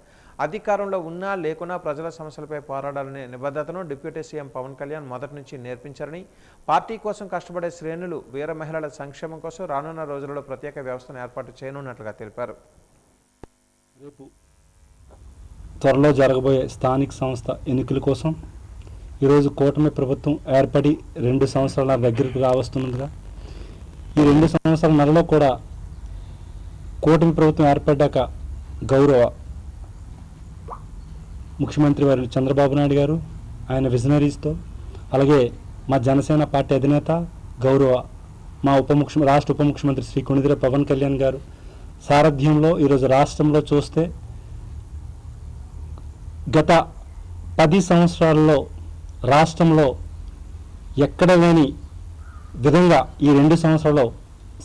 అధికారంలో ఉన్నా లేకున్నా ప్రజల సమస్యలపై పోరాడాలనే నిబద్ధతను డిప్యూటీ సీఎం పవన్ కళ్యాణ్ మొదటి నుంచి నేర్పించారని, పార్టీ కోసం కష్టపడే శ్రేణులు, వీర మహిళల సంక్షేమం కోసం రానున్న రోజులలో ప్రత్యేక వ్యవస్థను ఏర్పాటు చేయనున్నట్లుగా తెలిపారు. రేపు త్వరలో జరగబోయే స్థానిక సంస్థ ఎన్నికల కోసం ఈరోజు కూటమి ప్రభుత్వం ఏర్పడి 2 సంవత్సరాల దగ్గరకు రావస్తున్నదిగా, ఈ 2 సంవత్సరాల నెలలో కూడా కూటమి ప్రభుత్వం ఏర్పడ్డాక గౌరవ ముఖ్యమంత్రి వారు చంద్రబాబు నాయుడు గారు ఆయన విజనరీస్తో, అలాగే మా జనసేన పార్టీ అధినేత గౌరవ మా రాష్ట్ర ఉప ముఖ్యమంత్రి శ్రీ కొణిదెల పవన్ కళ్యాణ్ గారు సారథ్యంలో ఈరోజు రాష్ట్రంలో చూస్తే గత 10 సంవత్సరాల్లో రాష్ట్రంలో ఎక్కడ లేని విధంగా ఈ 2 సంవత్సరాల్లో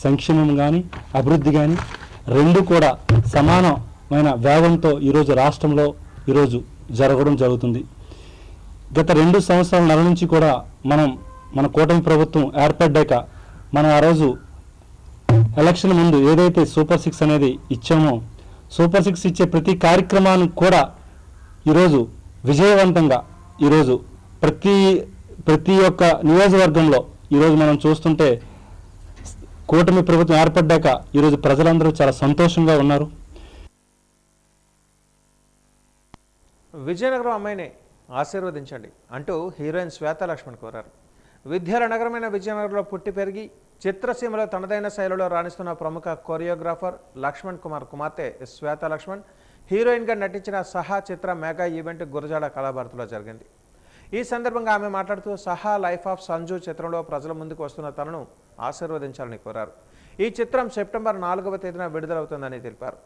సంక్షేమం కానీ అభివృద్ధి కానీ 2 కూడా సమానమైన వేగంతో ఈరోజు రాష్ట్రంలో ఈరోజు జరగడం జరుగుతుంది. గత 2 సంవత్సరాల నెల నుంచి కూడా మన కూటమి ప్రభుత్వం ఏర్పడ్డాక మనం ఆ రోజు ఎలక్షన్ ముందు ఏదైతే సూపర్ 6 అనేది ఇచ్చామో, సూపర్ 6 ఇచ్చే ప్రతి కార్యక్రమాన్ని కూడా ఈరోజు విజయవంతంగా ఈరోజు ప్రతి ఒక్క నియోజకవర్గంలో ఈరోజు మనం చూస్తుంటే కూటమి ప్రభుత్వం ఏర్పడ్డాక ఈరోజు ప్రజలందరూ చాలా సంతోషంగా ఉన్నారు. విజయనగరం అమ్మాయిని ఆశీర్వదించండి అంటూ హీరోయిన్ శ్వేతా లక్ష్మణ్ కోరారు. విద్యాల నగరమైన విజయనగరంలో పుట్టి పెరిగి చిత్రసీమలో తనదైన శైలిలో రాణిస్తున్న ప్రముఖ కొరియోగ్రాఫర్ లక్ష్మణ్ కుమార్ కుమార్తె శ్వేతా లక్ష్మణ్ హీరోయిన్గా నటించిన సహా చిత్ర మెగా ఈవెంట్ గురజాడ కళాభారతిలో జరిగింది. ఈ సందర్భంగా ఆమె మాట్లాడుతూ, సహా లైఫ్ ఆఫ్ సంజు చిత్రంలో ప్రజల ముందుకు వస్తున్న తనను ఆశీర్వదించాలని కోరారు. ఈ చిత్రం సెప్టెంబర్ 4వ తేదీన విడుదలవుతుందని తెలిపారు.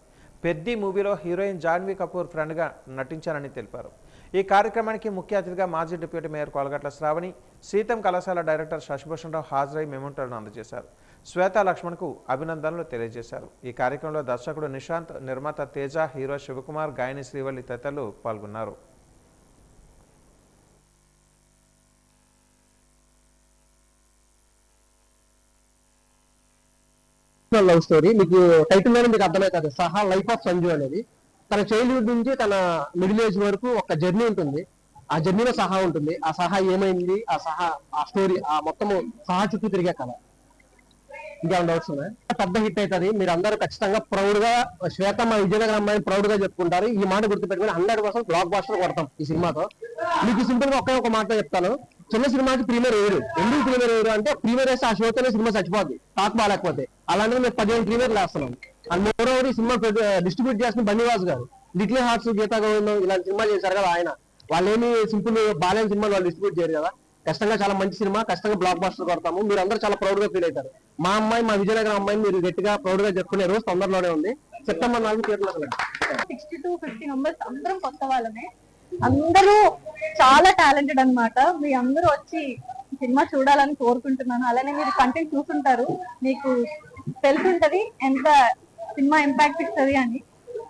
పెద్ది మూవీలో హీరోయిన్ జాన్వీ కపూర్ ఫ్రెండ్గా నటించానని తెలిపారు. ఈ కార్యక్రమానికి ముఖ్య అతిథిగా మాజీ డిప్యూటీ మేయర్ కొలగట్ల శ్రావణి, సీతం కళాశాల డైరెక్టర్ శశిభూషణ్ రావు హాజరై మెమోంటోలను అందజేశారు. శ్వేతా లక్ష్మణ్కు అభినందనలు తెలియజేశారు. ఈ కార్యక్రమంలో దర్శకుడు నిశాంత్, నిర్మాత తేజ, హీరో శివకుమార్, గాయని శ్రీవల్లి తదితరులు పాల్గొన్నారు. లవ్ స్టోరీ మీకు టైటిల్ లోనే మీకు అర్థమవుతుంది. సహా లైఫ్ ఆఫ్ సంజు అనేది తన చైల్డ్హుడ్ నుంచి తన మిడిల్ ఏజ్ వరకు ఒక జర్నీ ఉంటుంది. ఆ జర్నీలో సహా ఉంటుంది. ఆ సహా ఏమైంది, ఆ స్టోరీ ఆ మొత్తము సహా చుట్టూ తిరిగే కథ. ఇంకా డౌట్స్ ఉన్నాయి. పెద్ద హిట్ అవుతుంది. మీరు అందరూ ఖచ్చితంగా ప్రౌడ్ గా శ్వేత మా విజయనగరం అమ్మాయిని ప్రౌడ్ గా చెప్పుకుంటారు. ఈ మాట గుర్తుపెట్టుకుని 100% బ్లాక్ బాస్టర్ కొడతాం ఈ సినిమాతో. మీకు సింపుల్ గా ఒక మాట చెప్తాను. చిన్న సినిమాకి ప్రీమియర్ వేయరు. ఎందుకు ప్రీమియర్ వేయరు అంటే ప్రీమియర్ వేస్తే ఆ షోతోనే సినిమా చచ్చిపోద్ది, టాక్ బాగాలేకపోతే. అలాంటివి మేము 15 ప్రీమియర్లు వేస్తున్నాం. అండ్ మోరోవర్ ఈ సినిమా డిస్ట్రిబ్యూట్ చేసిన బన్నీవాస్ గారు, లిటిల్ హార్ట్స్, గీతా గోవిందం ఇలాంటి సినిమాలు చేశారు కదా ఆయన. వాళ్ళేమి సింపుల్ బాలేని సినిమాలు వాళ్ళు డిస్ట్రిబ్యూట్ చేయరు కదా. ఖచ్చితంగా చాలా మంచి సినిమా, ఖచ్చితంగా బ్లాక్ బాస్టర్ కొడతాము. మీరు అందరూ చాలా ప్రౌడ్ గా ఫీల్ అవుతారు. మా అమ్మాయి, మా విజయనగరం అమ్మాయిని మీరు గట్టిగా ప్రౌడ్ గా చెప్పుకునే రోజు తొందరలోనే ఉంది. సెప్టెంబర్ 4 థియేటర్లో 60 to 50 మెంబర్స్ అందరం కొత్త వాళ్ళమే. అందరూ చాలా టాలెంటెడ్ అన్నమాట. మీ అందరూ వచ్చి సినిమా చూడాలని కోరుకుంటున్నాను. అలానే మీరు కంటెంట్ చూస్తుంటారు, మీకు తెలుసుంటది ఎంత సినిమా ఇంపాక్ట్ ఇస్తుంది అని.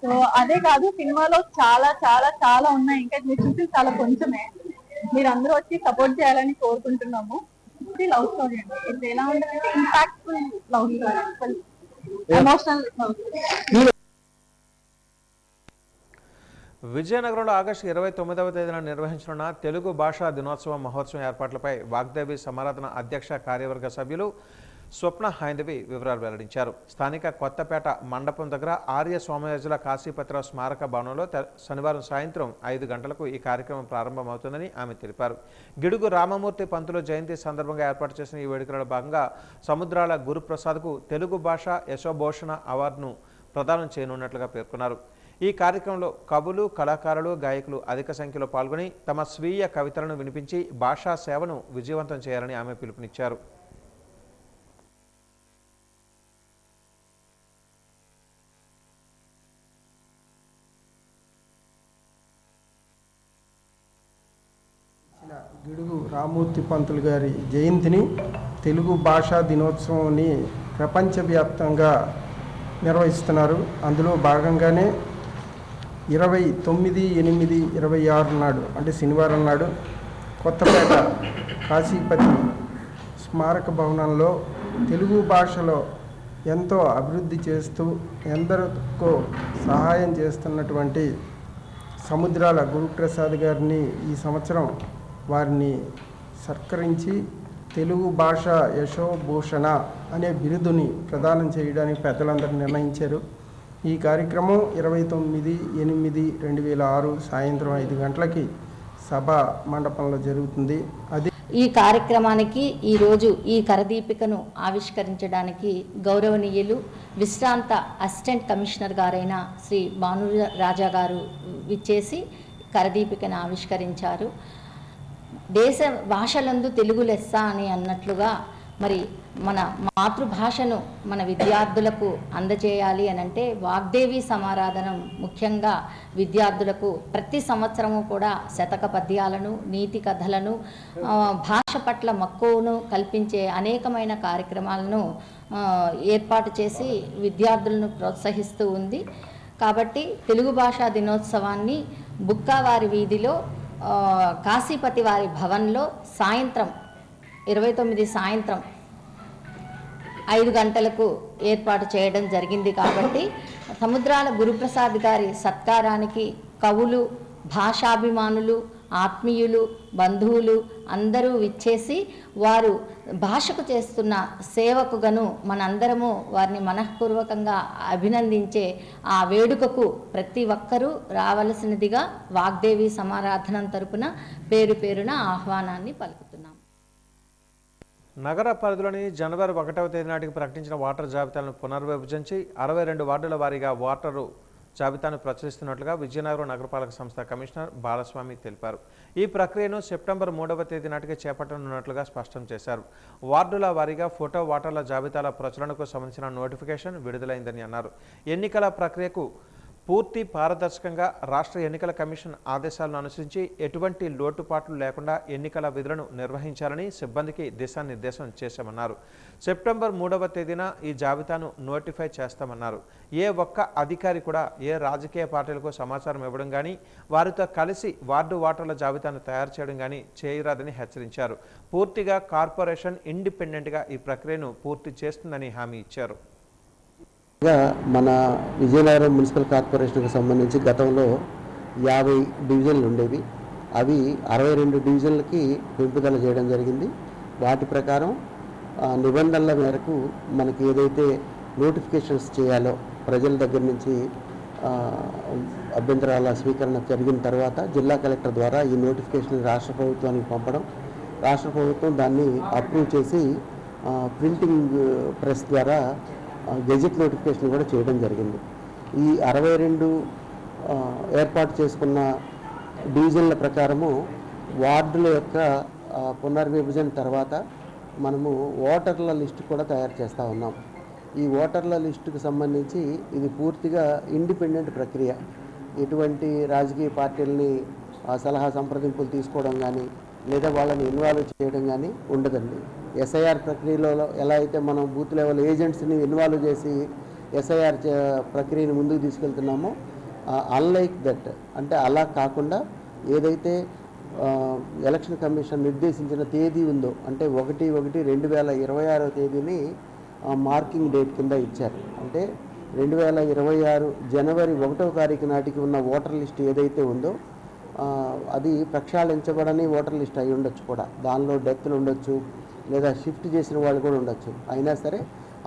సో అదే కాదు, సినిమాలో చాలా చాలా చాలా ఉన్నాయి. ఇంకా మీరు చూసి చాలా కొంచెమే. మీరు అందరూ వచ్చి సపోర్ట్ చేయాలని కోరుకుంటున్నాము. ఇది లవ్ స్టోరీ అండి. ఇది ఎలా ఉంటుందంటే impactful love story, emotional love story. విజయనగరంలో ఆగస్టు 29వ తేదీన నిర్వహించనున్న తెలుగు భాషా దినోత్సవ మహోత్సవం ఏర్పాట్లపై వాగ్దేవి సమారాధన అధ్యక్ష కార్యవర్గ సభ్యులు స్వప్న హైందవి వివరాలు వెల్లడించారు. స్థానిక కొత్తపేట మండపం దగ్గర ఆర్య సోమయాజుల కాశీపతిరావు స్మారక భవనంలో శనివారం సాయంత్రం 5 గంటలకు ఈ కార్యక్రమం ప్రారంభమవుతుందని ఆమె తెలిపారు. గిడుగు రామమూర్తి పంతులు జయంతి సందర్భంగా ఏర్పాటు చేసిన ఈ వేడుకలలో భాగంగా సముద్రాల గురుప్రసాద్కు తెలుగు భాష యశోభూషణ అవార్డును ప్రదానం చేయనున్నట్లుగా పేర్కొన్నారు. ఈ కార్యక్రమంలో కవులు, కళాకారులు, గాయకులు అధిక సంఖ్యలో పాల్గొని తమ స్వీయ కవితలను వినిపించి భాషా సేవను విజయవంతం చేయాలని ఆమె పిలుపునిచ్చారు. గిడుగు రామమూర్తి పంతులు గారి జయంతిని, తెలుగు భాషా దినోత్సవాన్ని ప్రపంచవ్యాప్తంగా నిర్వహిస్తున్నారు. అందులో భాగంగానే 29/8/26 నాడు అంటే శనివారం నాడు కొత్తపేట కాశీపతి స్మారక భవనంలో తెలుగు భాషలో ఎంతో అభివృద్ధి చేస్తూ ఎందరికో సహాయం చేస్తున్నటువంటి సముద్రాల గురుప్రసాద్ గారిని ఈ సంవత్సరం వారిని సత్కరించి తెలుగు భాష యశోభూషణ అనే బిరుదుని ప్రదానం చేయడానికి పెద్దలందరూ నిర్ణయించారు. ఈ కార్యక్రమం 29/8/2006 సాయంత్రం 5 గంటలకి సభ మండపంలో జరుగుతుంది. ఈ కార్యక్రమానికి ఈరోజు ఈ కరదీపికను ఆవిష్కరించడానికి గౌరవనీయులు విశ్రాంత అసిస్టెంట్ కమిషనర్ గారైన శ్రీ భాను రాజా గారు విచ్చేసి కరదీపికను ఆవిష్కరించారు. దేశ భాషలందు తెలుగు లెస్స అని అన్నట్లుగా మరి మన మాతృభాషను మన విద్యార్థులకు అందజేయాలి అని అంటే వాగ్దేవి సమారాధనం ముఖ్యంగా విద్యార్థులకు ప్రతి సంవత్సరము కూడా శతక పద్యాలను, నీతి కథలను, భాష పట్ల మక్కువను కల్పించే అనేకమైన కార్యక్రమాలను ఏర్పాటు చేసి విద్యార్థులను ప్రోత్సహిస్తూ ఉంది. కాబట్టి తెలుగు భాషా దినోత్సవాన్ని బుక్కావారి వీధిలో కాశీపతి వారి భవన్లో సాయంత్రం 29 సాయంత్రం 5 గంటలకు ఏర్పాటు చేయడం జరిగింది. కాబట్టి సముద్రాల గురుప్రసాద్ గారి సత్కారానికి కవులు, భాషాభిమానులు, ఆత్మీయులు, బంధువులు అందరూ విచ్చేసి వారు భాషకు చేస్తున్న సేవకు గను మనందరము వారిని మనఃపూర్వకంగా అభినందించే ఆ వేడుకకు ప్రతి ఒక్కరూ రావలసినదిగా వాగ్దేవి సమారాధనం తరపున పేరు పేరున ఆహ్వానాన్ని పలుకుతున్నాం. నగర పరిధిలోని జనవరి 1వ తేదీ నాటికి ప్రకటించిన ఓటర్ జాబితాలను పునర్విభజించి 62 వార్డుల వారీగా ఓటరు జాబితాను ప్రచురిస్తున్నట్లుగా విజయనగరం నగరపాలక సంస్థ కమిషనర్ బాలస్వామి తెలిపారు. ఈ ప్రక్రియను సెప్టెంబర్ 3వ తేదీ నాటికి చేపట్టనున్నట్లుగా స్పష్టం చేశారు. వార్డుల వారీగా ఫోటో ఓటర్ల జాబితాల ప్రచురణకు సంబంధించిన నోటిఫికేషన్ విడుదలైందని అన్నారు. ఎన్నికల ప్రక్రియకు పూర్తి పారదర్శకంగా రాష్ట్ర ఎన్నికల కమిషన్ ఆదేశాలను అనుసరించి ఎటువంటి లోటుపాట్లు లేకుండా ఎన్నికల విధులను నిర్వహించాలని సిబ్బందికి దిశానిర్దేశం చేశామన్నారు. సెప్టెంబర్ 3వ తేదీన ఈ జాబితాను నోటిఫై చేస్తామన్నారు. ఏ ఒక్క అధికారి కూడా ఏ రాజకీయ పార్టీలకు సమాచారం ఇవ్వడం కానీ వారితో కలిసి వార్డు ఓటర్ల జాబితాను తయారు చేయడం కానీ చేయరాదని హెచ్చరించారు. పూర్తిగా కార్పొరేషన్ ఇండిపెండెంట్గా ఈ ప్రక్రియను పూర్తి చేస్తుందని హామీ ఇచ్చారు. మన విజయనగరం మున్సిపల్ కార్పొరేషన్కి సంబంధించి గతంలో 50 డివిజన్లు ఉండేవి. అవి 62 డివిజన్లకి పెంపుదల చేయడం జరిగింది. వాటి ప్రకారం నిబంధనల మేరకు మనకి ఏదైతే నోటిఫికేషన్స్ చేయాలో ప్రజల దగ్గర నుంచి అభ్యంతరాల స్వీకరణ జరిగిన తర్వాత జిల్లా కలెక్టర్ ద్వారా ఈ నోటిఫికేషన్ రాష్ట్ర ప్రభుత్వానికి పంపడం, రాష్ట్ర ప్రభుత్వం దాన్ని అప్రూవ్ చేసి ప్రింటింగ్ ప్రెస్ ద్వారా గెజెట్ నోటిఫికేషన్ కూడా చేయడం జరిగింది. ఈ 62 ఏర్పాటు చేసుకున్న డివిజన్ల ప్రకారము వార్డుల యొక్క పునర్విభజన తర్వాత మనము ఓటర్ల లిస్టు కూడా తయారు చేస్తూ ఉన్నాం. ఈ ఓటర్ల లిస్టుకు సంబంధించి ఇది పూర్తిగా ఇండిపెండెంట్ ప్రక్రియ. ఎటువంటి రాజకీయ పార్టీలని సలహా సంప్రదింపులు తీసుకోవడం కానీ లేదా వాళ్ళని ఇన్వాల్వ్ చేయడం కానీ ఉండదండి. ఎస్ఐఆర్ ప్రక్రియలో ఎలా అయితే మనం బూత్ లెవెల్ ఏజెంట్స్ని ఇన్వాల్వ్ చేసి ఎస్ఐఆర్ ప్రక్రియను ముందుకు తీసుకెళ్తున్నామో అన్లైక్ దట్ అంటే అలా కాకుండా ఏదైతే ఎలక్షన్ కమిషన్ నిర్దేశించిన తేదీ ఉందో అంటే 1/1/2026 తేదీని మార్కింగ్ డేట్ కింద ఇచ్చారు. అంటే 2026 జనవరి 1వ తారీఖు నాటికి ఉన్న ఓటర్ లిస్ట్ ఏదైతే ఉందో అది ప్రక్షాళించబడని ఓటర్ లిస్ట్ అయి ఉండొచ్చు కూడా, దానిలో డెత్లు ఉండొచ్చు లేదా షిఫ్ట్ చేసిన వాళ్ళు కూడా ఉండొచ్చు. అయినా సరే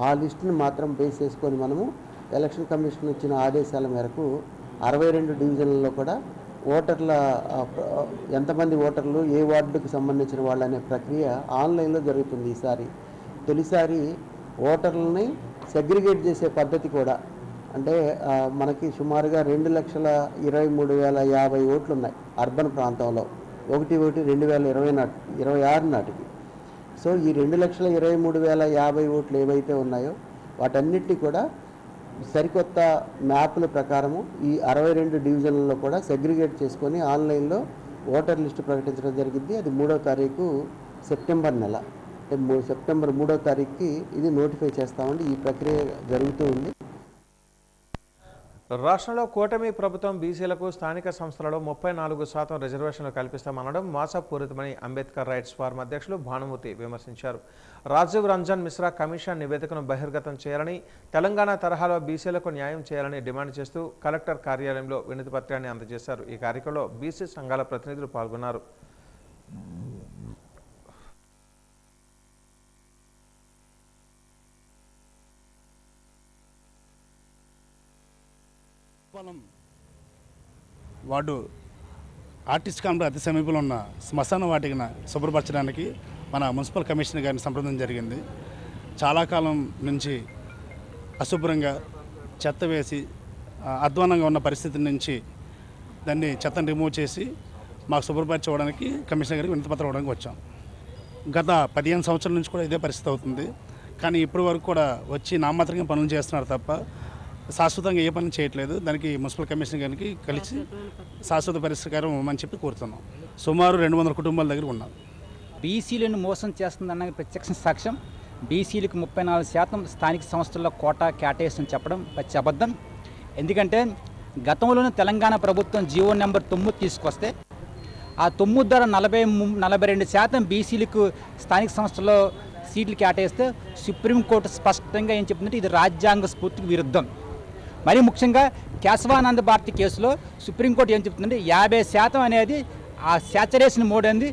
ఆ లిస్టుని మాత్రం బేస్ చేసుకొని మనము ఎలక్షన్ కమిషన్ ఇచ్చిన ఆదేశాల మేరకు 62 డివిజన్లలో కూడా ఓటర్ల ఎంతమంది ఓటర్లు ఏ వార్డుకు సంబంధించిన వాళ్ళు అనే ప్రక్రియ ఆన్లైన్లో జరుగుతుంది. ఈసారి తొలిసారి ఓటర్లని సెగ్రిగేట్ చేసే పద్ధతి కూడా, అంటే మనకి సుమారుగా 2,23,050 ఓట్లు ఉన్నాయి అర్బన్ ప్రాంతంలో 1/1/2026 నాటికి. సో ఈ 2,23,050 ఓట్లు ఏవైతే ఉన్నాయో వాటన్నిటినీ కూడా సరికొత్త మ్యాప్ల ప్రకారము ఈ 62 డివిజన్లలో కూడా సెగ్రిగేట్ చేసుకొని ఆన్లైన్లో ఓటర్ లిస్టు ప్రకటించడం జరిగింది. అది 3వ తారీఖు సెప్టెంబర్ నెల, అంటే సెప్టెంబర్ 3వ తారీఖుకి ఇది నోటిఫై చేస్తామండి. ఈ ప్రక్రియ జరుగుతూ ఉంది. రాష్ట్రంలో కూటమి ప్రభుత్వం బీసీలకు స్థానిక సంస్థలలో 34% రిజర్వేషన్లు కల్పిస్తామనడం మోసపూరితమని అంబేద్కర్ రైట్స్ ఫోరం అధ్యక్షులు భానుమూర్తి విమర్శించారు. రాజీవ్ రంజన్ మిశ్రా కమిషన్ నివేదికను బహిర్గతం చేయాలని, తెలంగాణ తరహాలో బీసీలకు న్యాయం చేయాలని డిమాండ్ చేస్తూ కలెక్టర్ కార్యాలయంలో వినతి పత్రాన్ని అందజేశారు. ఈ కార్యక్రమంలో బీసీ సంఘాల ప్రతినిధులు పాల్గొన్నారు. వార్డు ఆర్టిస్ట్ కాంప్లెక్స్ అతి సమీపంలో ఉన్న శ్మశాన వాటికను శుభ్రపరచడానికి మన మున్సిపల్ కమిషనర్ గారిని సంప్రదించడం జరిగింది. చాలా కాలం నుంచి అశుభ్రంగా చెత్త వేసి అధ్వానంగా ఉన్న పరిస్థితి నుంచి దాన్ని చెత్తను రిమూవ్ చేసి మాకు శుభ్రపరచుకోవడానికి కమిషనర్ గారికి వినతిపత్రం ఇవ్వడానికి వచ్చాం. గత 15 సంవత్సరాల నుంచి కూడా ఇదే పరిస్థితి అవుతుంది. కానీ ఇప్పటి వరకు కూడా వచ్చి నామమాత్రంగా పనులు చేస్తున్నారు తప్ప శాశ్వతంగా ఏ పని చేయట్లేదు. దానికి మున్సిపల్ కమిషనర్ గారికి కలిసి శాశ్వత పరిష్కారం ఇవ్వమని చెప్పి కోరుతున్నాం. సుమారు 200 కుటుంబాల దగ్గర ఉన్నాం. బీసీలను మోసం చేస్తుందన్న ప్రత్యక్ష సాక్ష్యం. బీసీలకు 34% స్థానిక సంస్థల్లో కోటా కేటాయిస్తుందని చెప్పడం పచ్చి అబద్ధం. ఎందుకంటే గతంలోనే తెలంగాణ ప్రభుత్వం జీవో నెంబర్ 9 తీసుకొస్తే ఆ 9 ద్వారా 42% బీసీలకు స్థానిక సంస్థల్లో సీట్లు కేటాయిస్తే సుప్రీంకోర్టు స్పష్టంగా ఏం చెప్తుందంటే ఇది రాజ్యాంగ స్ఫూర్తికి విరుద్ధం. మరీ ముఖ్యంగా కేశవానంద భారతి కేసులో సుప్రీంకోర్టు ఏం చెప్తుందంటే 50% అనేది ఆ శాచురేషన్ మోడ్ అనేది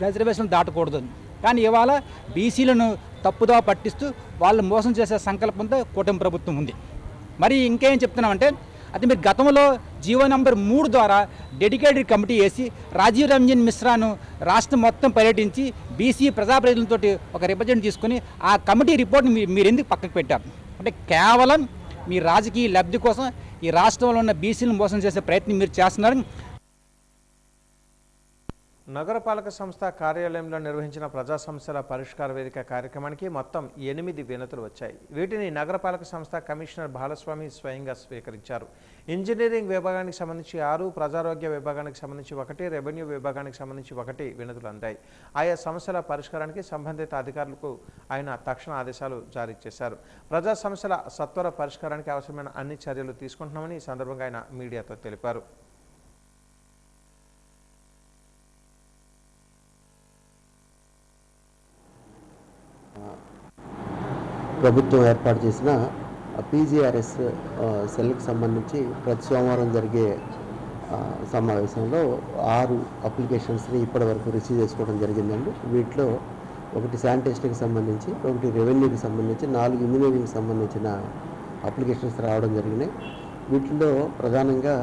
రిజర్వేషన్ దాటకూడదు. కానీ ఇవాళ బీసీలను తప్పుదా పట్టిస్తూ వాళ్ళు మోసం చేసే సంకల్పంతో కూటమి ప్రభుత్వం ఉంది. మరి ఇంకేం చెప్తున్నామంటే అది మీరు గతంలో జీవో నెంబర్ 3 ద్వారా డెడికేటెడ్ కమిటీ వేసి రాజీవ్ రంజన్ మిశ్రాను రాష్ట్రం మొత్తం పర్యటించి బీసీ ప్రజాప్రతినిధులతో ఒక రిప్రజెంట్ తీసుకుని ఆ కమిటీ రిపోర్ట్ని మీరు ఎందుకు పక్కకు పెట్టారు? అంటే కేవలం మీ రాజకీయ లబ్ధి కోసం ఈ రాష్ట్రంలో ఉన్న బీసీలను మోసం చేసే ప్రయత్నం మీరు చేస్తున్నారు. నగరపాలక సంస్థ కార్యాలయంలో నిర్వహించిన ప్రజా సమస్యల పరిష్కార వేదిక కార్యక్రమానికి మొత్తం 8 వినతులు వచ్చాయి. వీటిని నగరపాలక సంస్థ కమిషనర్ బాలస్వామి స్వయంగా స్వీకరించారు. ఇంజనీరింగ్ విభాగానికి సంబంధించి 6, ప్రజారోగ్య విభాగానికి సంబంధించి 1, రెవెన్యూ విభాగానికి సంబంధించి 1 వినతులు అందాయి. ఆయా సమస్యల పరిష్కారానికి సంబంధిత అధికారులకు ఆయన తక్షణ ఆదేశాలు జారీ చేశారు. ప్రజా సమస్యల సత్వర పరిష్కారానికి అవసరమైన అన్ని చర్యలు తీసుకుంటున్నామని ఈ సందర్భంగా ఆయన మీడియాతో తెలిపారు. ప్రభుత్వం ఏర్పాటు చేసిన పీజీఆర్ఎస్ సెల్కి సంబంధించి ప్రతి సోమవారం జరిగే సమావేశంలో 6 అప్లికేషన్స్ని ఇప్పటి వరకు రిసీవ్ చేసుకోవడం జరిగిందండి. వీటిలో 1 శానిటేషన్కి సంబంధించి, 1 రెవెన్యూకి సంబంధించి, 4 ఇంజనీరింగ్కి సంబంధించిన అప్లికేషన్స్ రావడం జరిగినాయి. వీటిలో ప్రధానంగా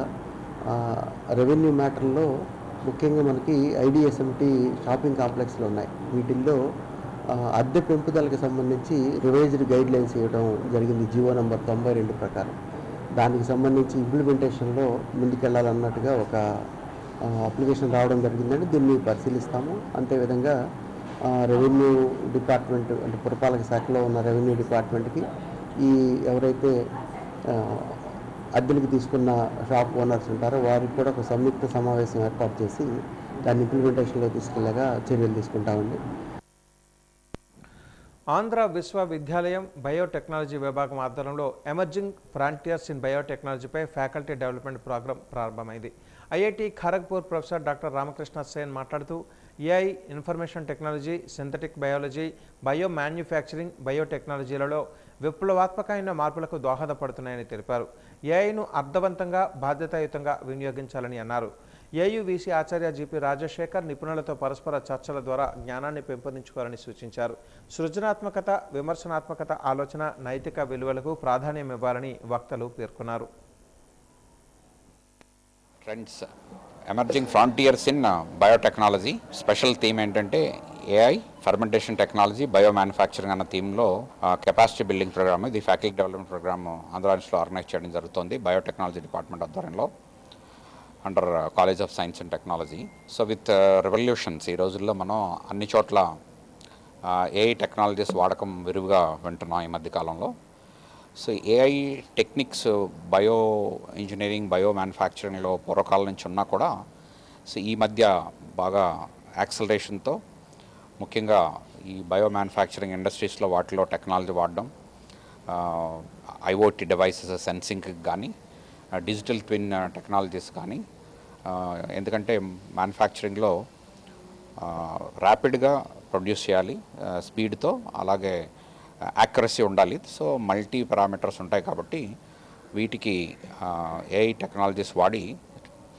రెవెన్యూ మ్యాటర్లో ముఖ్యంగా మనకి ఐడిఎస్ఎంటీ షాపింగ్ కాంప్లెక్స్లు ఉన్నాయి. వీటిల్లో అద్దె పెంపుదలకు సంబంధించి రివైజ్డ్ గైడ్ లైన్స్ ఇవ్వడం జరిగింది జీవో నెంబర్ 92 ప్రకారం. దానికి సంబంధించి ఇంప్లిమెంటేషన్లో ముందుకెళ్లాలన్నట్టుగా ఒక అప్లికేషన్ రావడం జరిగిందండి. దీన్ని పరిశీలిస్తాము. అంతేవిధంగా రెవెన్యూ డిపార్ట్మెంట్, అంటే పురపాలక శాఖలో ఉన్న రెవెన్యూ డిపార్ట్మెంట్కి ఈ ఎవరైతే అద్దెలకు తీసుకున్న షాప్ ఓనర్స్ ఉంటారో వారికి కూడా ఒక సంయుక్త సమావేశం ఏర్పాటు చేసి దాన్ని ఇంప్లిమెంటేషన్లో తీసుకెళ్లేగా చర్యలు తీసుకుంటామండి. ఆంధ్ర విశ్వవిద్యాలయం బయోటెక్నాలజీ విభాగం ఆధ్వర్యంలో ఎమర్జింగ్ ఫ్రాంటియర్స్ ఇన్ బయోటెక్నాలజీపై ఫ్యాకల్టీ డెవలప్మెంట్ ప్రోగ్రాం ప్రారంభమైంది. IIT Kharagpur professor doctor Ramakrishna Sen మాట్లాడుతూ AI, information technology, synthetic biology, bio manufacturing, బయోటెక్నాలజీలలో విప్లవాత్మకమైన మార్పులకు దోహదపడుతున్నాయని తెలిపారు. ఏఐను అర్థవంతంగా, బాధ్యతాయుతంగా వినియోగించాలని అన్నారు. ఏయువిసి ఆచార్య జిపి రాజశేఖర్ నిపుణులతో పరస్పర చర్చల ద్వారా జ్ఞానాన్ని పెంపొందించుకోవాలని సూచించారు. సృజనాత్మకత, విమర్శనాత్మకత ఆలోచన, నైతిక విలువలకు ప్రాధాన్యం ఇవ్వాలని వక్తలు పేర్కొన్నారు. Trends emerging frontiers in biotechnology. Special theme ఏంటంటే AI, fermentation technology, bio manufacturing అన్న థీమ్లో కెపాసిటీ బిల్డింగ్ ప్రోగ్రామ్, ఇది ఫ్యాకల్టీ డెవలప్మెంట్ ప్రోగ్రామ్ ఆంధ్రప్రదేశ్లో ఆర్గనైజ్ చేయడం జరుగుతుంది బయోటెక్నాలజీ డిపార్ట్మెంట్ ఆధ్వర్యంలో under college of science and technology. So with revolutions ఈ రోజుల్లో మనం అన్ని చోట్ల ఏఐ టెక్నాలజీస్ వాడకం విరివిగా వింటున్నాం ఈ మధ్యకాలంలో. So AI techniques bio engineering, bio మ్యానుఫ్యాక్చరింగ్లో పూర్వకాలం నుంచి ఉన్నా కూడా సో ఈ మధ్య బాగా యాక్సలరేషన్తో ముఖ్యంగా ఈ బయో మ్యానుఫ్యాక్చరింగ్ ఇండస్ట్రీస్లో వాటిలో టెక్నాలజీ వాడడం, ఐఓటీ డివైసెస్ సెన్సింగ్కి కానీ, డిజిటల్ ట్విన్ టెక్నాలజీస్ కానీ, ఎందుకంటే మ్యానుఫ్యాక్చరింగ్లో ర్యాపిడ్గా ప్రొడ్యూస్ చేయాలి స్పీడ్తో, అలాగే యాక్యురసీ ఉండాలి. సో మల్టీ పారామీటర్స్ ఉంటాయి కాబట్టి వీటికి ఏఐ టెక్నాలజీస్ వాడి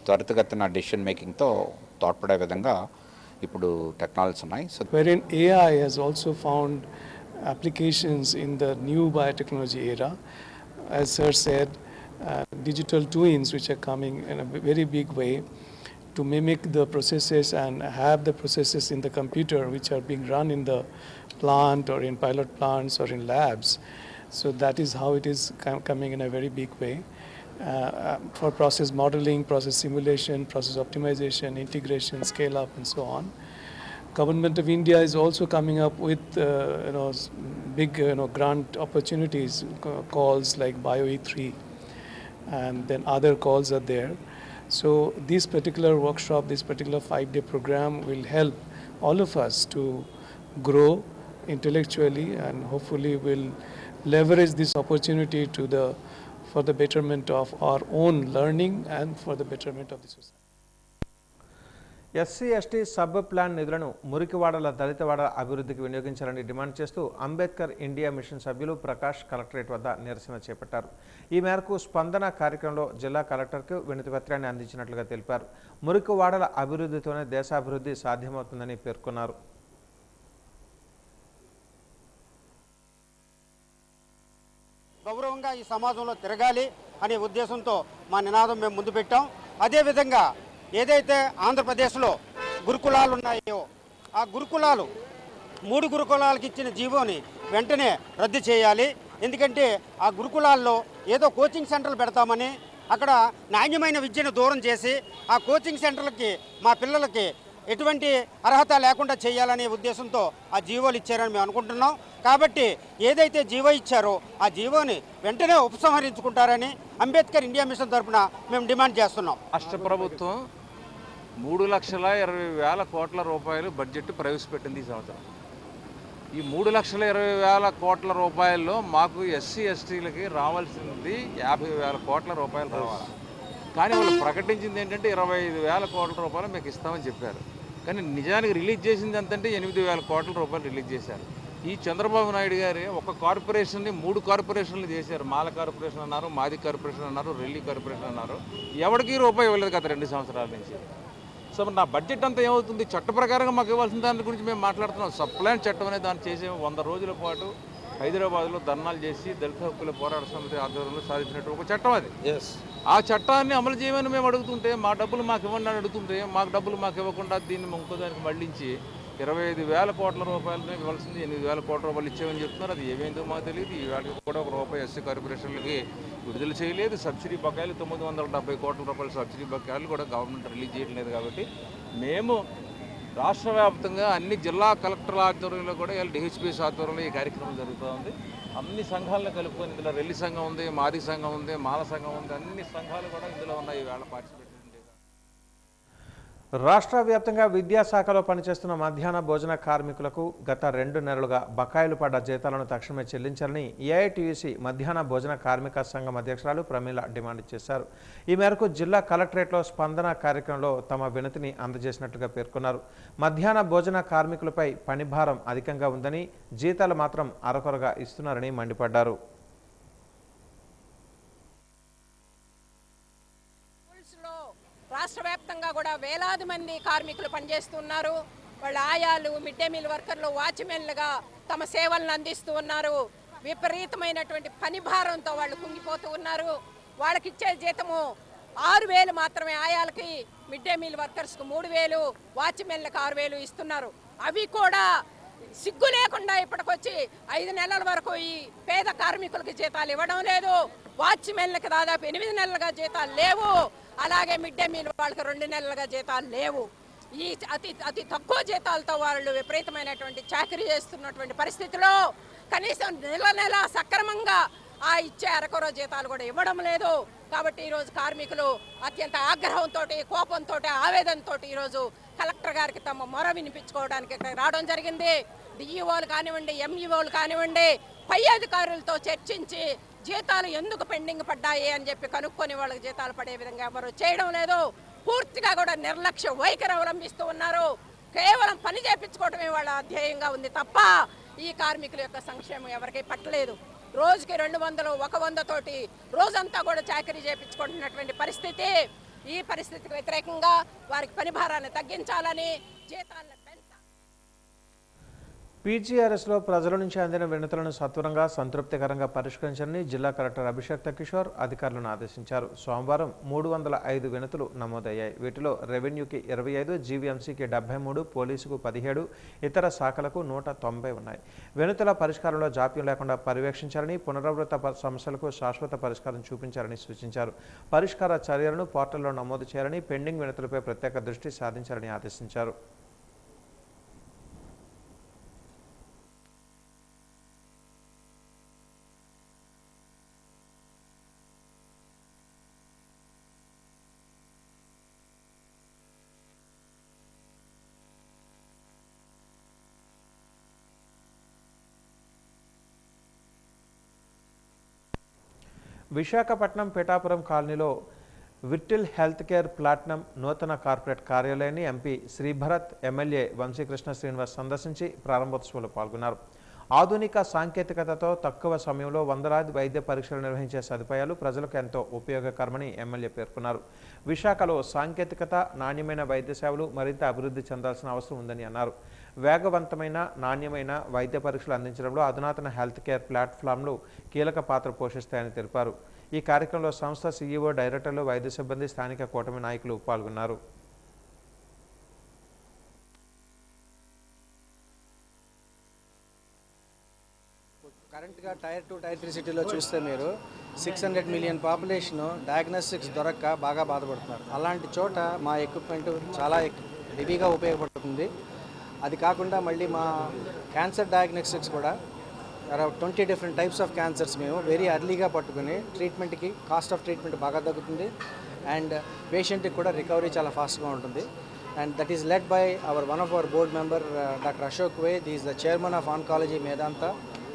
త్వరితగతిన డెసిషన్ మేకింగ్తో తోడ్పడే విధంగా ఇప్పుడు టెక్నాలజీస్ ఉన్నాయి. So wherein AI has also found applications in the new biotechnology era. As sir said, digital twins which are coming in a very big way to mimic the processes and have the processes in the computer which are being run in the plant or in pilot plants or in labs. So that is how it is coming in a very big way for process modeling, process simulation, process optimization, integration, scale up and so on. Government of India is also coming up with big grant opportunities, calls like BioE3, and then other calls are there. So this particular workshop, this particular 5-day program will help all of us to grow intellectually, and hopefully will leverage this opportunity for the betterment of our own learning and for the betterment of the society. SC ST sub plan నిధులను మురికివాడల దళితవాడ అభివృద్ధికి వినియోగించాలని demand చేస్తూ Ambedkar India mission సభ్యులు Prakash collectorate వద్ద నిరసన చేపట్టారు. ఈ మేరకు స్పందన కార్యక్రమంలో జిల్లా కలెక్టర్కు వినతి పత్రాన్ని అందించినట్లుగా తెలిపారు. మురికివాడల అభివృద్ధితోనే దేశాభివృద్ధి సాధ్యమవుతుందని పేర్కొన్నారు. గౌరవంగా ఈ సమాజంలో తిరగాలి అనే ఉద్దేశంతో మా నినాదం మేము ముందు పెట్టాం. అదేవిధంగా ఏదైతే ఆంధ్రప్రదేశ్లో గురుకులాలు ఉన్నాయో ఆ గురుకులాలు 3 గురుకులాలకు ఇచ్చిన జీవోని వెంటనే రద్దు చేయాలి. ఎందుకంటే ఆ గురుకులాల్లో ఏదో కోచింగ్ సెంటర్లు పెడతామని అక్కడ నాణ్యమైన విద్యను దూరం చేసి ఆ కోచింగ్ సెంటర్లకి మా పిల్లలకి ఎటువంటి అర్హత లేకుండా చేయాలనే ఉద్దేశంతో ఆ జీవోలు ఇచ్చారని మేము అనుకుంటున్నాం. కాబట్టి ఏదైతే జీవో ఇచ్చారో ఆ జీవోని వెంటనే ఉపసంహరించుకుంటారని అంబేద్కర్ ఇండియా మిషన్ తరఫున మేము డిమాండ్ చేస్తున్నాం. రాష్ట్ర ప్రభుత్వం 3,20,000 కోట్ల రూపాయలు బడ్జెట్ ప్రవేశపెట్టింది ఈ సంవత్సరం. ఈ 3,20,000 కోట్ల రూపాయల్లో మాకు ఎస్సీ ఎస్టీలకి రావాల్సింది 50,000 కోట్ల రూపాయలు రావాలి. కానీ వాళ్ళు ప్రకటించింది ఏంటంటే 25,000 కోట్ల రూపాయలు మీకు ఇస్తామని చెప్పారు. కానీ నిజానికి రిలీజ్ చేసింది ఎంతంటే 8,000 కోట్ల రూపాయలు రిలీజ్ చేశారు. ఈ చంద్రబాబు నాయుడు గారి ఒక కార్పొరేషన్ని 3 కార్పొరేషన్లు చేశారు. మాల కార్పొరేషన్ అన్నారు, మాది కార్పొరేషన్ అన్నారు, రెల్లి కార్పొరేషన్ అన్నారు. ఎవరికి రూపాయి ఇవ్వలేదు గత 2 సంవత్సరాల నుంచి. సో నా బడ్జెట్ అంతా ఏమవుతుంది? చట్ట ప్రకారంగా మాకు ఇవ్వాల్సిన దాని గురించి మేము మాట్లాడుతున్నాం. సప్లాన్ చట్టం అనేది దాన్ని చేసే 100 రోజుల పాటు హైదరాబాద్లో ధర్నాలు చేసి దళిత హక్కుల పోరాట సమితి ఆధ్వర్యంలో సాధించినట్టు ఒక చట్టం అది. ఆ చట్టాన్ని అమలు చేయమని మేము అడుగుతుంటే, మా డబ్బులు మాకు ఇవ్వండి అని అడుగుతుంటే, మాకు డబ్బులు మాకు ఇవ్వకుండా దీన్ని ఇంకో దానికి మళ్లించి 25,000 కోట్ల రూపాయలనే ఇవ్వాల్సింది 8,000 కోట్ల రూపాయలు ఇచ్చామని చెప్తున్నారు. అది ఏమేందో మాకు తెలియదు. ఈ వాటికి కూడా ₹1 ఎస్సీ కార్పొరేషన్లకి విడుదల చేయలేదు. సబ్సిడీ బకాయిలు 970 కోట్ల రూపాయల సబ్సిడీ బకాయిలు కూడా గవర్నమెంట్ రిలీజ్ చేయట్లేదు. కాబట్టి మేము రాష్ట్ర వ్యాప్తంగా అన్ని జిల్లా కలెక్టర్ల ఆధ్వర్యంలో కూడా డిహెచ్పిఎస్ ఆధ్వర్యంలో ఈ కార్యక్రమం జరుగుతూ ఉంది. అన్ని సంఘాలను కలుపుకొని, ఇందులో రెల్లి సంఘం ఉంది, మాది సంఘం ఉంది, మాల సంఘం ఉంది, అన్ని సంఘాలు కూడా ఇందులో ఉన్నాయి. ఈవేళ పార్టిసిపేట్ రాష్ట్ర వ్యాప్తంగా విద్యాశాఖలో పనిచేస్తున్న మధ్యాహ్న భోజన కార్మికులకు గత 2 నెలలుగా బకాయిలు పడ్డ జీతాలను తక్షణమే చెల్లించాలని ఏఐటీయూసీ మధ్యాహ్న భోజన కార్మిక సంఘం అధ్యక్షురాలు ప్రమీల డిమాండ్ చేశారు. ఈ మేరకు జిల్లా కలెక్టరేట్లో స్పందన కార్యక్రమంలో తమ వినతిని అందజేసినట్లుగా పేర్కొన్నారు. మధ్యాహ్న భోజన కార్మికులపై పనిభారం అధికంగా ఉందని, జీతాలు మాత్రం అరకొరగా ఇస్తున్నారని మండిపడ్డారు. రాష్ట్ర వ్యాప్తంగా కూడా వేలాది మంది కార్మికులు పనిచేస్తున్నారు. వాళ్ళ ఆయాలు, మిడ్ డే మీల్ వర్కర్లు, వాచ్మెన్లుగా తమ సేవలను అందిస్తూ ఉన్నారు. విపరీతమైనటువంటి పని భారంతో వాళ్ళు కుంగిపోతూ ఉన్నారు. వాళ్ళకి ఇచ్చే జీతము 6,000 మాత్రమే. ఆయాలకి, మిడ్ డే మీల్ వర్కర్స్కు 3,000, వాచ్మెన్లకు 6,000 ఇస్తున్నారు. అవి కూడా సిగ్గు లేకుండా ఇప్పటికొచ్చి 5 నెలల వరకు ఈ పేద కార్మికులకి జీతాలు ఇవ్వడం లేదు. వాచ్మెన్లకు దాదాపు 8 నెలలుగా జీతాలు లేవు. అలాగే మిడ్ డే మీల్ వాళ్ళకి 2 నెలలుగా జీతాలు లేవు. ఈ అతి తక్కువ జీతాలతో వాళ్ళు విపరీతమైనటువంటి చాకరీ చేస్తున్నటువంటి పరిస్థితిలో కనీసం నెల సక్రమంగా ఆ ఇచ్చే అరకొర జీతాలు కూడా ఇవ్వడం లేదు. కాబట్టి ఈరోజు కార్మికులు అత్యంత ఆగ్రహంతో, కోపంతో, ఆవేదనతో ఈరోజు కలెక్టర్ గారికి తమ మొర వినిపించుకోవడానికి ఇక్కడ రావడం జరిగింది. డిఈఓలు కానివ్వండి, ఎంఈఓలు కానివ్వండి, పై అధికారులతో చర్చించి జీతాలు ఎందుకు పెండింగ్ పడ్డాయి అని చెప్పి కనుక్కొని వాళ్ళకి జీతాలు పడే విధంగా ఎవరు చేయడం లేదు. పూర్తిగా కూడా నిర్లక్ష్య వైఖరి అవలంబిస్తూ ఉన్నారు. కేవలం పని చేయించుకోవడమే వాళ్ళ ధ్యేయంగా ఉంది తప్ప ఈ కార్మికుల యొక్క సంక్షేమం ఎవరికీ పట్టలేదు. రోజుకి 200, 100 తోటి రోజంతా కూడా చాకరీ చేయించుకుంటున్నటువంటి పరిస్థితి. ఈ పరిస్థితికి వ్యతిరేకంగా వారికి పని భారాన్ని తగ్గించాలని, జీతాలను పీజీఆర్ఎస్లో ప్రజల నుంచి అందిన వినతులను సత్వరంగా సంతృప్తికరంగా పరిష్కరించాలని జిల్లా కలెక్టర్ అభిషేక్ కిషోర్ అధికారులను ఆదేశించారు. సోమవారం 305 వినతులు నమోదయ్యాయి. వీటిలో రెవెన్యూకి 25, జీవీఎంసీకి 73, పోలీసుకు 17, ఇతర శాఖలకు 190 ఉన్నాయి. వినతుల పరిష్కారంలో జాప్యం లేకుండా పర్యవేక్షించాలని, పునరావృత సమస్యలకు శాశ్వత పరిష్కారం చూపించాలని సూచించారు. పరిష్కార చర్యలను పోర్టల్లో నమోదు చేయాలని, పెండింగ్ వినతులపై ప్రత్యేక దృష్టి సాధించాలని ఆదేశించారు. విశాఖపట్నం పిఠాపురం కాలనీలో విర్టిల్ హెల్త్ కేర్ ప్లాటినం నూతన కార్పొరేట్ కార్యాలయాన్ని ఎంపీ శ్రీభరత్, ఎమ్మెల్యే వంశీకృష్ణ శ్రీనివాస్ సందర్శించి ప్రారంభోత్సవంలో పాల్గొన్నారు. ఆధునిక సాంకేతికతతో తక్కువ సమయంలో 100 వైద్య పరీక్షలు నిర్వహించే సదుపాయాలు ప్రజలకు ఎంతో ఉపయోగకరమని ఎమ్మెల్యే పేర్కొన్నారు. విశాఖలో సాంకేతికత, నాణ్యమైన వైద్య సేవలు మరింత అభివృద్ధి చెందాల్సిన అవసరం ఉందని అన్నారు. వేగవంతమైన, నాణ్యమైన వైద్య పరీక్షలు అందించడంలో అధునాతన హెల్త్ కేర్ ప్లాట్ఫామ్లు కీలక పాత్ర పోషిస్తాయని తెలిపారు. ఈ కార్యక్రమంలో సంస్థ సీఈఓ, డైరెక్టర్లు, వైద్య సిబ్బంది, స్థానిక కూటమి నాయకులు పాల్గొన్నారు. కరెంట్గా టైర్ 2, టైర్ 3 సిటీలో చూస్తే మీరు 600 మిలియన్ పాపులేషన్ డయాగ్నోస్టిక్స్ దొరక్క బాగా బాధపడుతున్నారు. అలాంటి చోట మా ఎక్విప్మెంట్ చాలా హెవీగా ఉపయోగపడుతుంది. అది కాకుండా మళ్ళీ మా క్యాన్సర్ డయాగ్నోస్టిక్స్ కూడా around 20 different types of cancers మేము వెరీ ఎర్లీగా పట్టుకుని ట్రీట్మెంట్కి కాస్ట్ ఆఫ్ ట్రీట్మెంట్ బాగా తగ్గుతుంది. అండ్ పేషెంట్కి కూడా రికవరీ చాలా ఫాస్ట్గా ఉంటుంది. And that is led by one of our board member, Dr. Ashok Ved. He is the chairman of Oncology Medanta,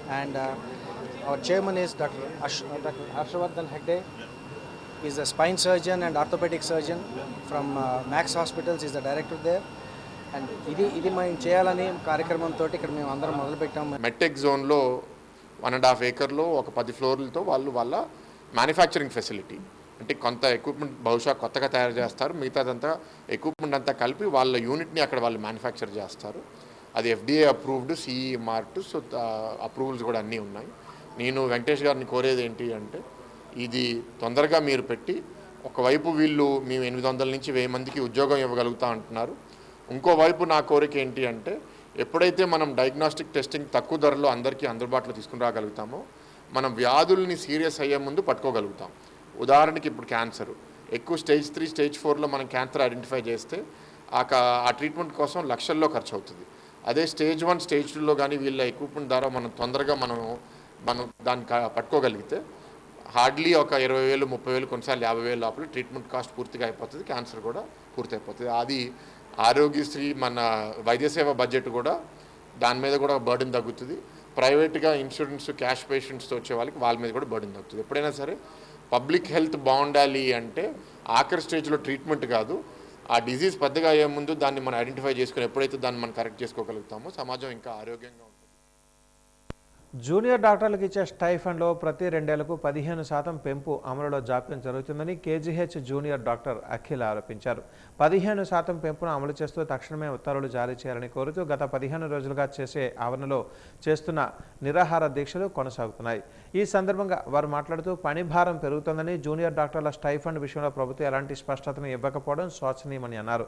and our chairman is Dr. Harshavardhan Hegde. He is a spine surgeon and orthopedic surgeon from Max Hospitals. He is the director there. And ఇది మేము చేయాలని కార్యక్రమంతో ఇక్కడ మేము అందరం మొదలుపెట్టాము. MedTech జోన్లో 1.5 ఏకర్లో ఒక 10 ఫ్లోర్లతో వాళ్ళ మ్యానుఫ్యాక్చరింగ్ ఫెసిలిటీ, అంటే కొంత ఎక్విప్మెంట్ బహుశా కొత్తగా తయారు చేస్తారు, మిగతాదంతా ఎక్విప్మెంట్ అంతా కలిపి వాళ్ళ యూనిట్ని అక్కడ వాళ్ళు మ్యానుఫ్యాక్చర్ చేస్తారు. అది FDA approved, CE marked, so approvals కూడా అన్నీ ఉన్నాయి. నేను వెంకటేష్ గారిని కోరేది ఏంటి అంటే, ఇది తొందరగా మీరు పెట్టి, ఒకవైపు వీళ్ళు మేము 800 నుంచి 1000 మందికి ఉద్యోగం ఇవ్వగలుగుతా అంటున్నారు. ఇంకోవైపు నా కోరిక ఏంటి అంటే, ఎప్పుడైతే మనం డయాగ్నోస్టిక్ టెస్టింగ్ తక్కువ ధరలో అందరికీ అందుబాటులో తీసుకుని రాగలుగుతామో, మనం వ్యాధుల్ని సీరియస్ అయ్యే ముందు పట్టుకోగలుగుతాం. ఉదాహరణకి ఇప్పుడు క్యాన్సర్ ఎక్కువ స్టేజ్ 3, స్టేజ్ 4లో మనం క్యాన్సర్ ఐడెంటిఫై చేస్తే ఆ ట్రీట్మెంట్ కోసం లక్షల్లో ఖర్చు అవుతుంది. అదే స్టేజ్ 1, స్టేజ్ 2లో కానీ వీళ్ళ ఎక్విప్మెంట్ ద్వారా మనం తొందరగా మనం దాన్ని పట్టుకోగలిగితే హార్డ్లీ ఒక 20,000, 30,000, కొన్నిసార్లు 50,000 లోపల ట్రీట్మెంట్ కాస్ట్ పూర్తిగా అయిపోతుంది, క్యాన్సర్ కూడా పూర్తి అయిపోతుంది. అది ఆరోగ్యశ్రీ మన వైద్య సేవ బడ్జెట్ కూడా దాని మీద కూడా బర్డెన్ తగ్గుతుంది. ప్రైవేట్గా ఇన్సూరెన్స్ క్యాష్ పేషెంట్స్తో వచ్చే వాళ్ళ మీద కూడా బర్డెన్ తగ్గుతుంది. ఎప్పుడైనా సరే పబ్లిక్ హెల్త్ బాగుండాలి అంటే ఆఖరి స్టేజ్లో ట్రీట్మెంట్ కాదు, ఆ డిజీజ్ పెద్దగా అయ్యే ముందు దాన్ని మనం ఐడెంటిఫై చేసుకుని ఎప్పుడైతే దాన్ని మనం కరెక్ట్ చేసుకోగలుగుతామో సమాజం ఇంకా ఆరోగ్యంగా ఉంటుంది. జూనియర్ డాక్టర్లకు ఇచ్చే స్టైఫండ్లో ప్రతి 2 ఏళ్లకు 15% పెంపు అమలులో జాప్యం జరుగుతుందని కేజీహెచ్ జూనియర్ డాక్టర్ అఖిల్ ఆరోపించారు. 15% పెంపును అమలు చేస్తూ తక్షణమే ఉత్తర్వులు జారీ చేయాలని కోరుతూ గత 15 రోజులుగా చేసే ఆవరణలో చేస్తున్న నిరాహార దీక్షలు కొనసాగుతున్నాయి. ఈ సందర్భంగా వారు మాట్లాడుతూ పని భారం పెరుగుతోందని, జూనియర్ డాక్టర్ల స్టైఫండ్ విషయంలో ప్రభుత్వం ఎలాంటి స్పష్టతను ఇవ్వకపోవడం శోచనీయమని అన్నారు.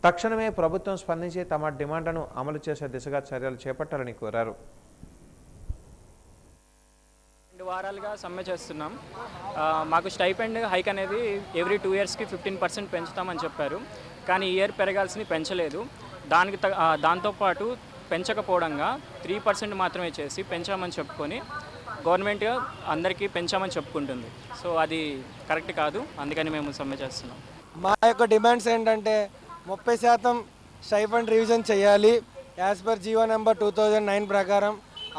తక్షణమే ప్రభుత్వం స్పందించి తమ డిమాండ్లను అమలు చేసే దిశగా చర్యలు చేపట్టాలని కోరారు. 2 వారాలుగా సమ్మె చేస్తున్నాం. మాకు స్టైపెండ్ హైక్ అనేది ఎవ్రీ 2 ఇయర్స్కి 15% పెంచుతామని చెప్పారు. కానీ ఈ ఇయర్ పెరగాల్సింది పెంచలేదు. దాంతోపాటు పెంచకపోవడంగా 3% మాత్రమే చేసి పెంచామని చెప్పుకొని గవర్నమెంట్ అందరికీ పెంచామని చెప్పుకుంటుంది. సో అది కరెక్ట్ కాదు. అందుకని మేము సమ్మె చేస్తున్నాం. మా యొక్క డిమాండ్స్ ఏంటంటే 30% స్టైఫండ్ రివిజన్ చేయాలి. యాజ్ పర్ జీవో నెంబర్ 2009 ప్రకారం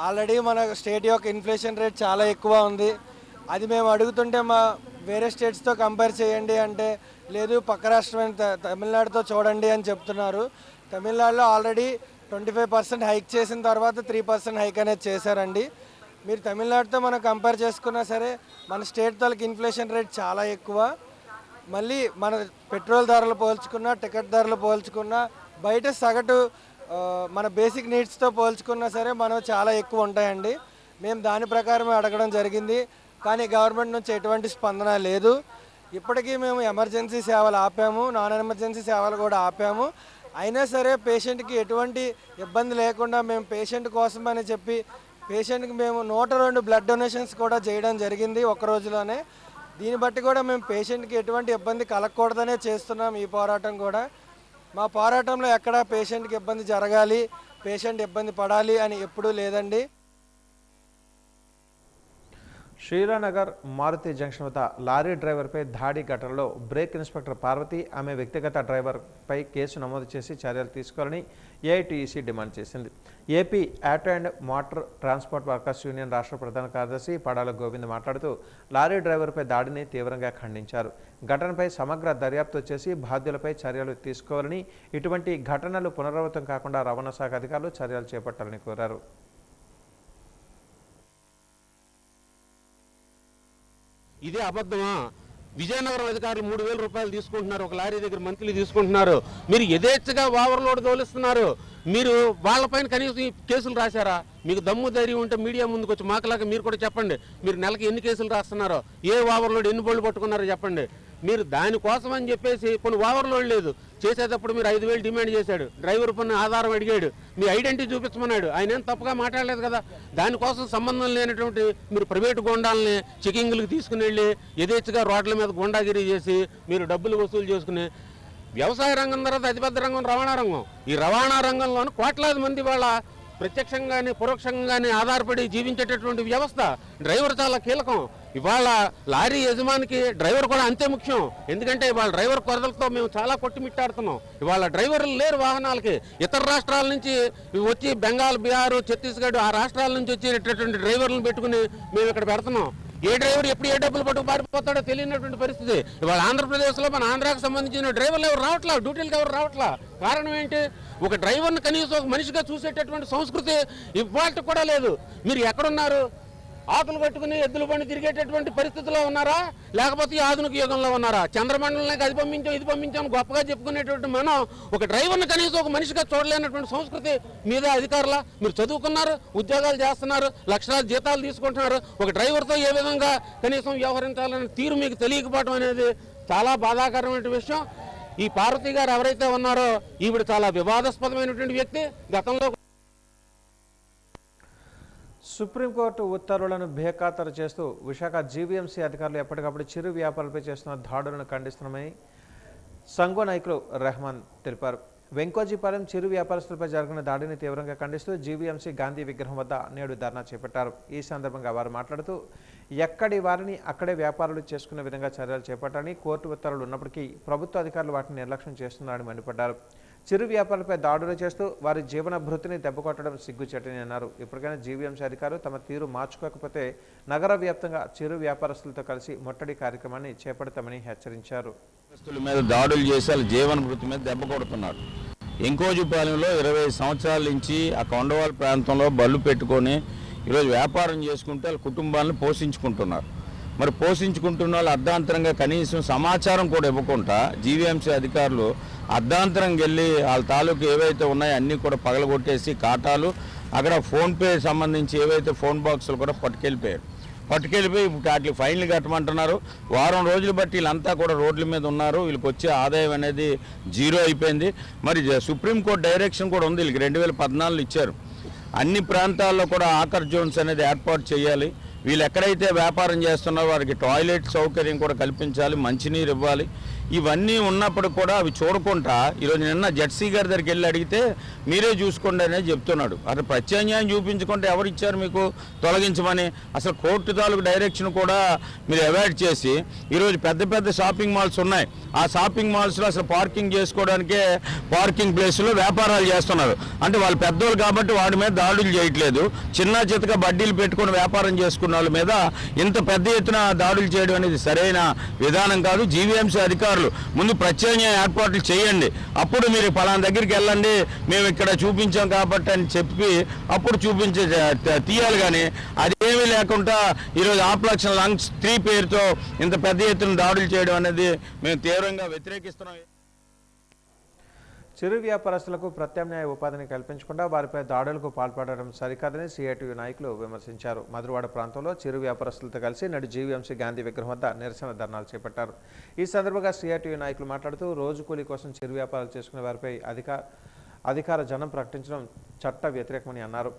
ఆల్రెడీ మన స్టేట్ యొక్క ఇన్ఫ్లేషన్ రేట్ చాలా ఎక్కువ ఉంది. అది మేము అడుగుతుంటే వేరే స్టేట్స్తో కంపేర్ చేయండి అంటే లేదు, పక్క రాష్ట్రమైన తమిళనాడుతో చూడండి అని చెప్తున్నారు. తమిళనాడులో ఆల్రెడీ 25% హైక్ చేసిన తర్వాత 3% హైక్ అనేది చేశారండి. మీరు తమిళనాడుతో మనం కంపేర్ చేసుకున్నా సరే మన స్టేట్ తాలూకు ఇన్ఫ్లేషన్ రేట్ చాలా ఎక్కువ. మళ్ళీ మన పెట్రోల్ ధరలు పోల్చుకున్నా, టికెట్ ధరలు పోల్చుకున్నా, బయట సగటు మన బేసిక్ నీడ్స్తో పోల్చుకున్నా సరే మనం చాలా ఎక్కువ ఉంటాయండి. మేము దాని ప్రకారమే అడగడం జరిగింది. కానీ గవర్నమెంట్ నుంచి ఎటువంటి స్పందన లేదు. ఇప్పటికీ మేము ఎమర్జెన్సీ సేవలు ఆపాము, నాన్ ఎమర్జెన్సీ సేవలు కూడా ఆపాము. అయినా సరే పేషెంట్కి ఎటువంటి ఇబ్బంది లేకుండా మేము పేషెంట్ కోసం అని చెప్పి పేషెంట్కి మేము 102 బ్లడ్ డొనేషన్స్ కూడా చేయడం జరిగింది ఒక రోజులోనే. దీన్ని బట్టి కూడా మేము పేషెంట్కి ఎటువంటి ఇబ్బంది కలగకూడదనే చేస్తున్నాం ఈ పోరాటం కూడా. మా పోరాటంలో ఎక్కడా పేషెంట్కి ఇబ్బంది జరగాలి, పేషెంట్ ఇబ్బంది పడాలి అని ఎప్పుడూ లేదండి. శ్రీరానగర్ మారుతి జంక్షన్ వద్ద లారీ డ్రైవర్పై దాడి ఘటనలో బ్రేక్ ఇన్స్పెక్టర్ పార్వతి, ఆమె వ్యక్తిగత డ్రైవర్పై కేసు నమోదు చేసి చర్యలు తీసుకోవాలని ఏఐటీయూసీ డిమాండ్ చేసింది. AP auto and motor transport workers union రాష్ట్ర ప్రధాన కార్యదర్శి పడాల గోవింద్ మాట్లాడుతూ లారీ డ్రైవర్పై దాడిని తీవ్రంగా ఖండించారు. ఘటనపై సమగ్ర దర్యాప్తు చేసి బాధ్యులపై చర్యలు తీసుకోవాలని, ఇటువంటి ఘటనలు పునరావృతం కాకుండా రవాణా శాఖ అధికారులు చర్యలు చేపట్టాలని కోరారు. ఇదే అబద్ధమా? విజయనగరం అధికారులు 3,000 రూపాయలు తీసుకుంటున్నారు, ఒక లారీ దగ్గర మంత్లీ తీసుకుంటున్నారు. మీరు యథేచ్ఛగా ఓవర్లోడ్ తోలిస్తున్నారు. మీరు వాళ్ళపైన కనీసం ఈ కేసులు రాశారా? మీకు దమ్ము ధైర్యం ఉంటే మీడియా ముందుకు వచ్చి మాకులాగా మీరు కూడా చెప్పండి. మీరు నెలకి ఎన్ని కేసులు రాస్తున్నారో, ఏ ఓవర్లోడ్ ఎన్ని బోళ్ళు పట్టుకున్నారో చెప్పండి. మీరు దానికోసం అని చెప్పేసి కొన్ని ఓవర్లోడ్ లేదు చేసేటప్పుడు మీరు 5,000 డిమాండ్ చేశాడు. డ్రైవర్ పన్ను ఆధారం అడిగాడు, మీ ఐడెంటిటీ చూపించమన్నాడు. ఆయన ఏం తప్పుగా మాట్లాడలేదు కదా. దానికోసం సంబంధం లేనటువంటి మీరు ప్రైవేటు గోండాలని చెకింగ్లకు తీసుకుని వెళ్ళి యథేచ్ఛగా రోడ్ల మీద గుండాగిరి చేసి మీరు డబ్బులు వసూలు చేసుకుని, వ్యవసాయ రంగం తర్వాత అతిపెద్ద రంగం రవాణా రంగం. ఈ రవాణా రంగంలోనూ కోట్లాది మంది వాళ్ళ ప్రత్యక్షంగానే పరోక్షంగానే ఆధారపడి జీవించేటటువంటి వ్యవస్థ. డ్రైవర్ చాలా కీలకం. ఇవాళ లారీ యజమానికి డ్రైవర్ కూడా అంతే ముఖ్యం. ఎందుకంటే ఇవాళ డ్రైవర్ కొరతలతో మేము చాలా కొట్టుమిట్టాడుతున్నాం. ఇవాళ డ్రైవర్లు లేరు వాహనాలకి. ఇతర రాష్ట్రాల నుంచి వచ్చి బెంగాల్, బీహార్, ఛత్తీస్గఢ్ ఆ రాష్ట్రాల నుంచి వచ్చేటటువంటి డ్రైవర్లను పెట్టుకుని మేము ఇక్కడ పెడుతున్నాం. ఏ డ్రైవర్ ఎప్పుడు ఏ డబ్బులు పట్టుకు పారిపోతాడో తెలియనటువంటి పరిస్థితి. ఇవాళ ఆంధ్రప్రదేశ్లో మన ఆంధ్రాకి సంబంధించిన డ్రైవర్లు ఎవరు రావట్లా, డ్యూటీలకు ఎవరు రావట్లా. కారణం ఏంటి? ఒక డ్రైవర్ని కనీసం ఒక మనిషిగా చూసేటటువంటి సంస్కృతి ఇవాళ కూడా లేదు. మీరు ఎక్కడున్నారు? ఆకులు కట్టుకుని ఎద్దుల బండి తిరిగేటటువంటి పరిస్థితిలో ఉన్నారా, లేకపోతే ఈ ఆధునిక యుగంలో ఉన్నారా? చంద్రమండలానికి అది పంపించాం, ఇది పంపించాం గొప్పగా చెప్పుకునేటువంటి మనం ఒక డ్రైవర్ని కనీసం ఒక మనిషిగా చూడలేనటువంటి సంస్కృతి మీద అధికారులా. మీరు చదువుకున్నారు, ఉద్యోగాలు చేస్తున్నారు, లక్షలాది జీతాలు తీసుకుంటున్నారు. ఒక డ్రైవర్తో ఏ విధంగా కనీసం వ్యవహరించాలనే తీరు మీకు తెలియకపోవడం అనేది చాలా బాధాకరమైన విషయం. ఈ పార్వతి గారు ఎవరైతే ఉన్నారో ఈవిడ చాలా వివాదాస్పదమైనటువంటి వ్యక్తి. గతంలో సుప్రీంకోర్టు ఉత్తర్వులను బేఖాతరు చేస్తూ విశాఖ జీవీఎంసీ అధికారులు ఎప్పటికప్పుడు చిరు వ్యాపారులపై చేస్తున్న దాడులను ఖండిస్తున్నామని సంఘ నాయకులు రెహమాన్ తెలిపారు. వెంకోజీపాలెం చిరు వ్యాపారస్తులపై జరిగిన దాడిని తీవ్రంగా ఖండిస్తూ జీవీఎంసీ గాంధీ విగ్రహం వద్ద నేడు ధర్నా చేపట్టారు. ఈ సందర్భంగా వారు మాట్లాడుతూ ఎక్కడి వారిని అక్కడే వ్యాపారులు చేసుకునే విధంగా చర్యలు చేపట్టాలని, కోర్టు ఉత్తర్వులు ఉన్నప్పటికీ ప్రభుత్వ అధికారులు వాటిని నిర్లక్ష్యం చేస్తున్నారని మండిపడ్డారు. చిరు వ్యాపారులపై దాడులు చేస్తూ వారి జీవన భృతిని దెబ్బకొట్టడం సిగ్గుచేటని అన్నారు. ఇప్పటికైనా జీవీఎంసీ అధికారులు తమ తీరు మార్చుకోకపోతే నగర వ్యాప్తంగా చిరు వ్యాపారస్తులతో కలిసి ముట్టడి కార్యక్రమాన్ని చేపడతామని హెచ్చరించారు. మీద దాడులు చేసి వాళ్ళ జీవన భృతి మీద దెబ్బ కొడుతున్నారు. ఎంకోజుపాలెంలో 20 సంవత్సరాల నుంచి ఆ కొండవాళ్ళ ప్రాంతంలో బళ్ళు పెట్టుకొని ఈరోజు వ్యాపారం చేసుకుంటూ వాళ్ళ కుటుంబాలను పోషించుకుంటున్నారు. మరి పోషించుకుంటున్న వాళ్ళు అర్ధాంతరంగా కనీసం సమాచారం కూడా ఇవ్వకుండా జీవీఎంసీ అధికారులు అర్ధాంతరంగా వెళ్ళి వాళ్ళ తాలూకు ఏవైతే ఉన్నాయో అన్నీ కూడా పగలగొట్టేసి కాటాలు అక్కడ ఫోన్పే సంబంధించి ఏవైతే ఫోన్ బాక్సులు కూడా పట్టుకెళ్ళిపోయి ఇప్పుడు వాటికి ఫైన్లు కట్టమంటున్నారు. వారం రోజులు బట్టి వీళ్ళంతా కూడా రోడ్ల మీద ఉన్నారు. వీళ్ళకి వచ్చే ఆదాయం అనేది జీరో అయిపోయింది. మరి సుప్రీంకోర్టు డైరెక్షన్ కూడా ఉంది, వీళ్ళకి 2014 ఇచ్చారు. అన్ని ప్రాంతాల్లో కూడా ఆకర్ జోన్స్ అనేది ఏర్పాటు చేయాలి. వీళ్ళు ఎక్కడైతే వ్యాపారం చేస్తున్నారో వారికి టాయిలెట్ సౌకర్యం కూడా కల్పించాలి, మంచినీరు ఇవ్వాలి. ఇవన్నీ ఉన్నప్పుడు కూడా అవి చూడకుండా ఈరోజు నిన్న జడ్సీ గారి దగ్గరికి వెళ్ళి అడిగితే మీరే చూసుకోండి అనేది చెప్తున్నాడు. అసలు ప్రత్యామ్నాయం చూపించుకుంటే ఎవరు ఇచ్చారు మీకు తొలగించమని? అసలు కోర్టు తాలూకు డైరెక్షన్ కూడా మీరు అవాయిడ్ చేసి ఈరోజు పెద్ద పెద్ద షాపింగ్ మాల్స్ ఉన్నాయి. ఆ షాపింగ్ మాల్స్లో అసలు పార్కింగ్ చేసుకోవడానికే పార్కింగ్ ప్లేస్లో వ్యాపారాలు చేస్తున్నారు. అంటే వాళ్ళు పెద్దోళ్ళు కాబట్టి వాడి మీద దాడులు చేయట్లేదు. చిన్న చితక బడ్డీలు పెట్టుకుని వ్యాపారం చేసుకున్న వాళ్ళ మీద ఇంత పెద్ద ఎత్తున దాడులు చేయడం అనేది సరైన విధానం కాదు. జీవీఎంసీ అధికారులు ముందు ప్రత్యామ్నాయ ఏర్పాట్లు చేయండి, అప్పుడు మీరు పలానా దగ్గరికి వెళ్ళండి మేము ఇక్కడ చూపించాం కాబట్టి అని చెప్పి అప్పుడు తీయాలి. కానీ అదేమీ లేకుండా ఈరోజు ఆపరేషన్ లంగ్స్ 3 పేరుతో ఇంత పెద్ద ఎత్తున దాడులు చేయడం అనేది మేము తీవ్రంగా వ్యతిరేకిస్తున్నాం. చిరు వ్యాపారస్తులకు ప్రత్యామ్నాయ ఉపాధిని కల్పించకుండా వారిపై దాడులకు పాల్పడడం సరికాదని సిఐటియు నాయకులు విమర్శించారు. మధురవాడ ప్రాంతంలో చిరు వ్యాపారస్తులతో కలిసి నేడు జీవీఎంసీ గాంధీ విగ్రహం వద్ద నిరసన ధర్నాలు చేపట్టారు. ఈ సందర్భంగా సిఐటియు నాయకులు మాట్లాడుతూ రోజు కూలీ కోసం చిరు వ్యాపారాలు చేసుకునే వారిపై అధికార జనం ప్రకటించడం చట్ట వ్యతిరేకమని అన్నారు.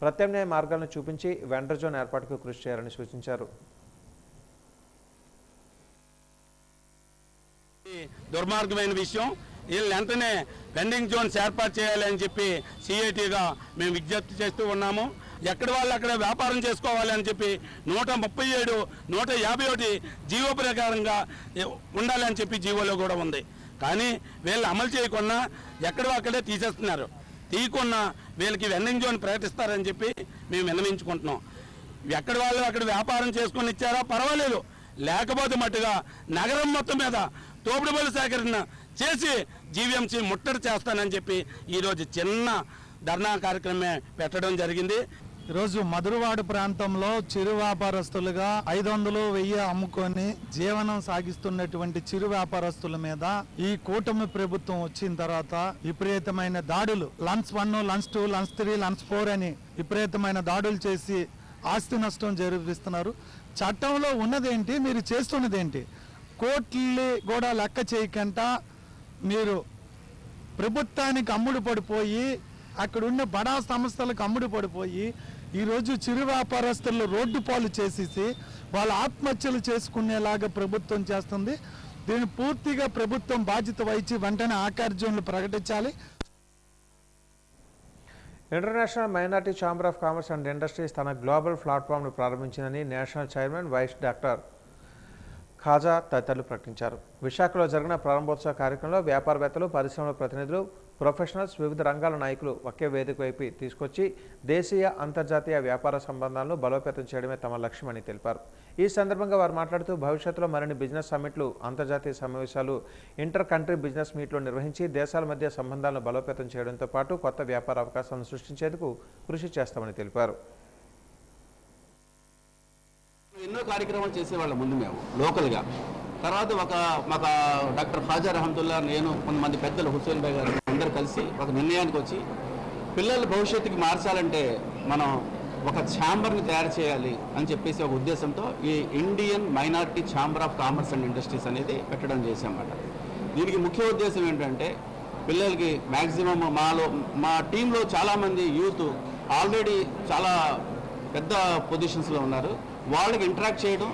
ప్రత్యామ్నాయ మార్గాలను చూపించి వెండర్ జోన్ ఏర్పాటుకు కృషి చేయాలని సూచించారు. దుర్మార్గమైన విషయం. వీళ్ళు వెంటనే వెండింగ్ జోన్స్ ఏర్పాటు చేయాలి అని చెప్పి సిఐటిగా మేము విజ్ఞప్తి చేస్తూ ఉన్నాము. ఎక్కడ వాళ్ళు అక్కడ వ్యాపారం చేసుకోవాలి అని చెప్పి 137, 151 జీవో ప్రకారంగా ఉండాలి అని చెప్పి జీవోలో కూడా ఉంది. కానీ వీళ్ళు అమలు చేయకుండా ఎక్కడో అక్కడే తీసేస్తున్నారు. తీయకుండా వీళ్ళకి వెండింగ్ జోన్ ప్రకటిస్తారని చెప్పి మేము విన్నవించుకుంటున్నాం. ఎక్కడ వాళ్ళు అక్కడ వ్యాపారం చేసుకొని ఇచ్చారా పర్వాలేదు, లేకపోతే మట్టుగా నగరం మొత్తం మీద తోపుడు బళ్ళు సేకరణ చేసి జీవీఎంసీ ముట్టడి చేస్తానని చెప్పి ఈరోజు చిన్న ధర్నా కార్యక్రమమే పెట్టడం జరిగింది. ఈరోజు మధురవాడ ప్రాంతంలో చిరు వ్యాపారస్తులుగా 500, 1000 అమ్ముకొని జీవనం సాగిస్తున్నటువంటి చిరు వ్యాపారస్తుల మీద ఈ కూటమి ప్రభుత్వం వచ్చిన తర్వాత విపరీతమైన దాడులు, లంచ్ 1, లంచ్ 2, లంచ్ 3, లంచ్ 4 అని విపరీతమైన దాడులు చేసి ఆస్తి నష్టం జరిపిస్తున్నారు. చట్టంలో ఉన్నదేంటి, మీరు చేస్తున్నదేంటి? కోర్టుల్ని కూడా లెక్క చేయకుండా మీరు ప్రభుత్వానికి అమ్ముడు పడిపోయి అక్కడున్న బడా సంస్థలకు అమ్ముడు పడిపోయి ఈరోజు చిరు వ్యాపారస్తులు రోడ్డు పాలు చేసేసి వాళ్ళ ఆత్మహత్యలు చేసుకునేలాగా ప్రభుత్వం చేస్తుంది. దీన్ని పూర్తిగా ప్రభుత్వం బాధ్యత వహించి వెంటనే ఆకార్ జోన్లు ప్రకటించాలి. International minority chamber of commerce and industries తన గ్లోబల్ ప్లాట్ఫామ్ను ప్రారంభించిందని national chairman vice doctor Khaja తదితరులు ప్రకటించారు. విశాఖలో జరిగిన ప్రారంభోత్సవ కార్యక్రమంలో వ్యాపారవేత్తలు, పరిశ్రమల ప్రతినిధులు, ప్రొఫెషనల్స్, వివిధ రంగాల నాయకులు ఒకే వేదిక వైపు తీసుకొచ్చి దేశీయ, అంతర్జాతీయ వ్యాపార సంబంధాలను బలోపేతం చేయడమే తమ లక్ష్యమని తెలిపారు. ఈ సందర్భంగా వారు మాట్లాడుతూ భవిష్యత్తులో మరిన్ని బిజినెస్ సమ్మిట్లు, అంతర్జాతీయ సమావేశాలు, ఇంటర్ కంట్రీ బిజినెస్ మీట్లు నిర్వహించి దేశాల మధ్య సంబంధాలను బలోపేతం చేయడంతో పాటు కొత్త వ్యాపార అవకాశాలను సృష్టించేందుకు కృషి చేస్తామని తెలిపారు. ఎన్నో కార్యక్రమాలు చేసేవాళ్ళం ముందు మేము లోకల్గా. తర్వాత మాకు డాక్టర్ ఖాజా రహమతుల్లా, నేను, కొంతమంది పెద్దలు, హుస్సేన్ భాయ్ గారు అందరూ కలిసి ఒక నిర్ణయానికి వచ్చి పిల్లల భవిష్యత్తుకి మార్చాలంటే మనం ఒక ఛాంబర్ని తయారు చేయాలి అని చెప్పేసి ఒక ఉద్దేశంతో ఈ Indian minority chamber of commerce and industries అనేది పెట్టడం చేశామన్నమాట. దీనికి ముఖ్య ఉద్దేశం ఏంటంటే పిల్లలకి మ్యాక్సిమం మా టీంలో చాలామంది యూత్ ఆల్రెడీ చాలా పెద్ద పొజిషన్స్లో ఉన్నారు. వాళ్ళకి ఇంటరాక్ట్ చేయడం,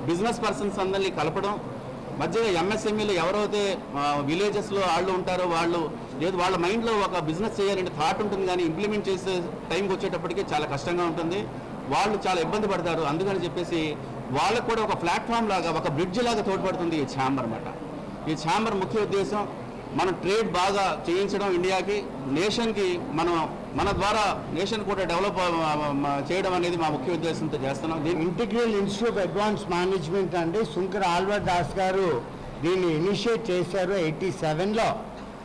బిజినెస్ పర్సన్స్ అందరినీ కలపడం, మధ్యలో ఎంఎస్ఎంఈలు ఎవరైతే విలేజెస్లో వాళ్ళు ఉంటారో వాళ్ళ మైండ్లో ఒక బిజినెస్ చేయాలంటే థాట్ ఉంటుంది, కానీ ఇంప్లిమెంట్ చేసే టైంకి వచ్చేటప్పటికి చాలా కష్టంగా ఉంటుంది, వాళ్ళు చాలా ఇబ్బంది పడతారు. అందుకని చెప్పేసి వాళ్ళకు కూడా ఒక ప్లాట్ఫామ్ లాగా, ఒక బ్రిడ్జ్ లాగా తోడ్పడుతుంది ఈ ఛాంబర్ అన్నమాట. ఈ ఛాంబర్ ముఖ్య ఉద్దేశం మనం ట్రేడ్ బాగా చేయించడం, ఇండియాకి, నేషన్కి మన ద్వారా నేషన్ కూడా డెవలప్ చేయడం అనేది మా ముఖ్య ఉద్దేశంతో చేస్తున్నాం. Integral institute of advance management అండి శుంకర్ ఆల్బర్ట్ దాస్ గారు దీన్ని ఇనిషియేట్ చేశారు. 87లో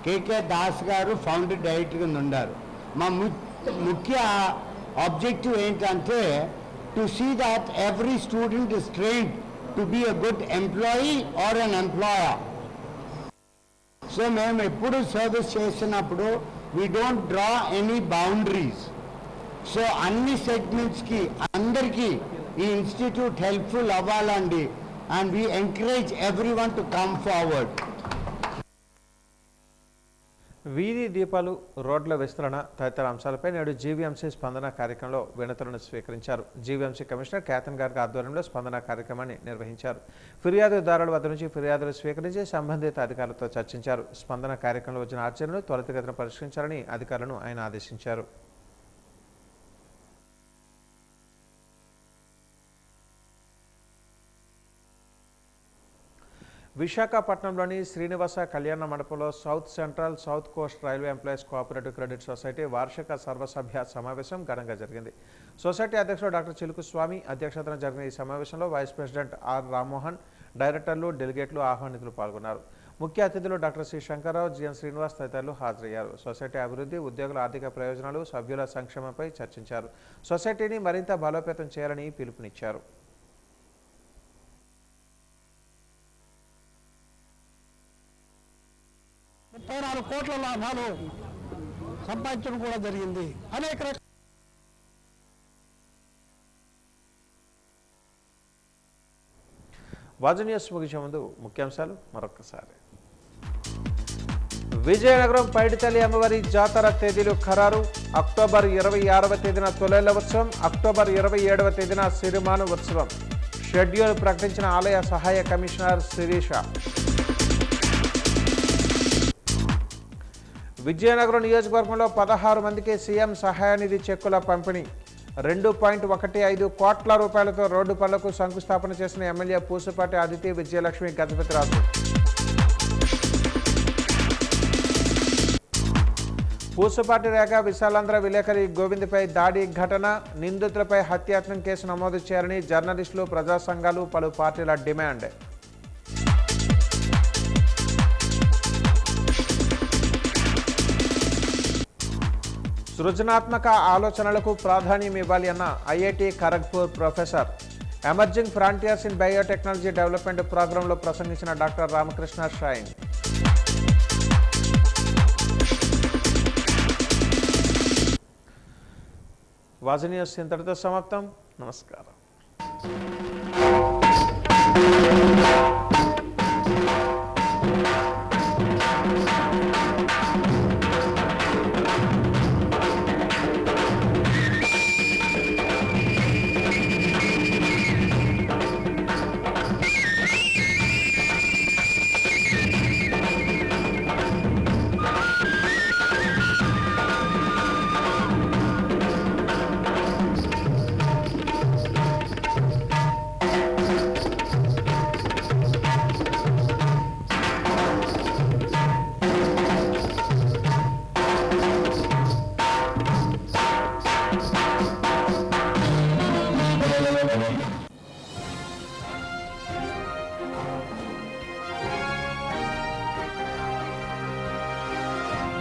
కేకే దాస్ గారు ఫౌండర్ డైరెక్టర్ కింద ఉన్నారు. మా ముఖ్య ఆబ్జెక్టివ్ ఏంటంటే to see that every student is trained to be a good employee or an employer. So మేము ఎప్పుడు సర్వీస్ చేసినప్పుడు we don't draw any boundaries. So అన్ని సెగ్మెంట్స్కి అందరికీ ఈ ఇన్స్టిట్యూట్ హెల్ప్ఫుల్ అవ్వాలండి. And we encourage everyone to come forward. వీధి దీపాలు, రోడ్ల విస్తరణ తదితర అంశాలపై నేడు జీవీఎంసీ స్పందన కార్యక్రమంలో వినతులను స్వీకరించారు. జీవీఎంసీ కమిషనర్ కేతన్ గార్గ్ ఆధ్వర్యంలో స్పందన కార్యక్రమాన్ని నిర్వహించారు. ఫిర్యాదుదారుల వద్ద నుంచి ఫిర్యాదులు స్వీకరించి సంబంధిత అధికారులతో చర్చించారు. స్పందన కార్యక్రమంలో వచ్చిన ఆర్చనను త్వరితగతిన పరిష్కరించాలని అధికారులను ఆయన ఆదేశించారు. విశాఖపట్నంలోని శ్రీనివాస కళ్యాణ మండపంలో south central south Coast railway employees cooperative credit society వార్షిక సర్వసభ్య సమావేశం ఘనంగా జరిగింది. సొసైటీ అధ్యక్షుడు డాక్టర్ చిలుకు స్వామి అధ్యక్షతన జరిగిన ఈ సమావేశంలో వైస్ ప్రెసిడెంట్ ఆర్ రామ్మోహన్, డైరెక్టర్లు, డెలిగేట్లు, ఆహ్వానితులు పాల్గొన్నారు. ముఖ్య అతిథులు doctor C Shankarrao, G N Srinivas తదితరులు హాజరయ్యారు. సొసైటీ అభివృద్ధి, ఉద్యోగుల ఆర్థిక ప్రయోజనాలు, సభ్యుల సంక్షేమంపై చర్చించారు. సొసైటీని మరింత బలోపేతం చేయాలని పిలుపునిచ్చారు. 34 కోట్ల లాభాలు సంపాదించడం కూడా జరిగింది. అనేక వాజు న్యూస్ ముగించే ముందు ముఖ్యాంశాలు మరొకసారి. విజయనగరం పైడితల్లి అమ్మవారి జాతర తేదీలు ఖరారు. అక్టోబర్ 26వ తేదీన తొలేళ్ల ఉత్సవం, అక్టోబర్ 27వ తేదీన సిరిమాను ఉత్సవం. షెడ్యూల్ ప్రకటించిన ఆలయ సహాయ కమిషనర్ శిరీష. విజయనగరం నియోజకవర్గంలో 16 మందికి సీఎం సహాయ నిధి చెక్కుల పంపిణీ. 2.15 కోట్ల రూపాయలతో రోడ్డు పనులకు శంకుస్థాపన చేసిన ఎమ్మెల్యే పూసపాటి అదితి, విజయలక్ష్మి, గజపతిరాజు. పూసపాటి రేఖ, విశాలాంధ్ర విలేకరి గోవింద్పై దాడి ఘటన, నిందితులపై హత్యాయత్నం కేసు నమోదు చేయాలని జర్నలిస్టులు, ప్రజా సంఘాలు, పలు పార్టీల డిమాండ్. సృజనాత్మక ఆలోచనలకు ప్రాధాన్యం ఇవ్వాలి అన్న IIT Kharagpur professor. Emerging frontiers in biotechnology development ప్రోగ్రాంలో ప్రసంగించిన doctor Ramakrishna shine. Vase news ఇంతటితో సమాప్తం. నమస్కారం.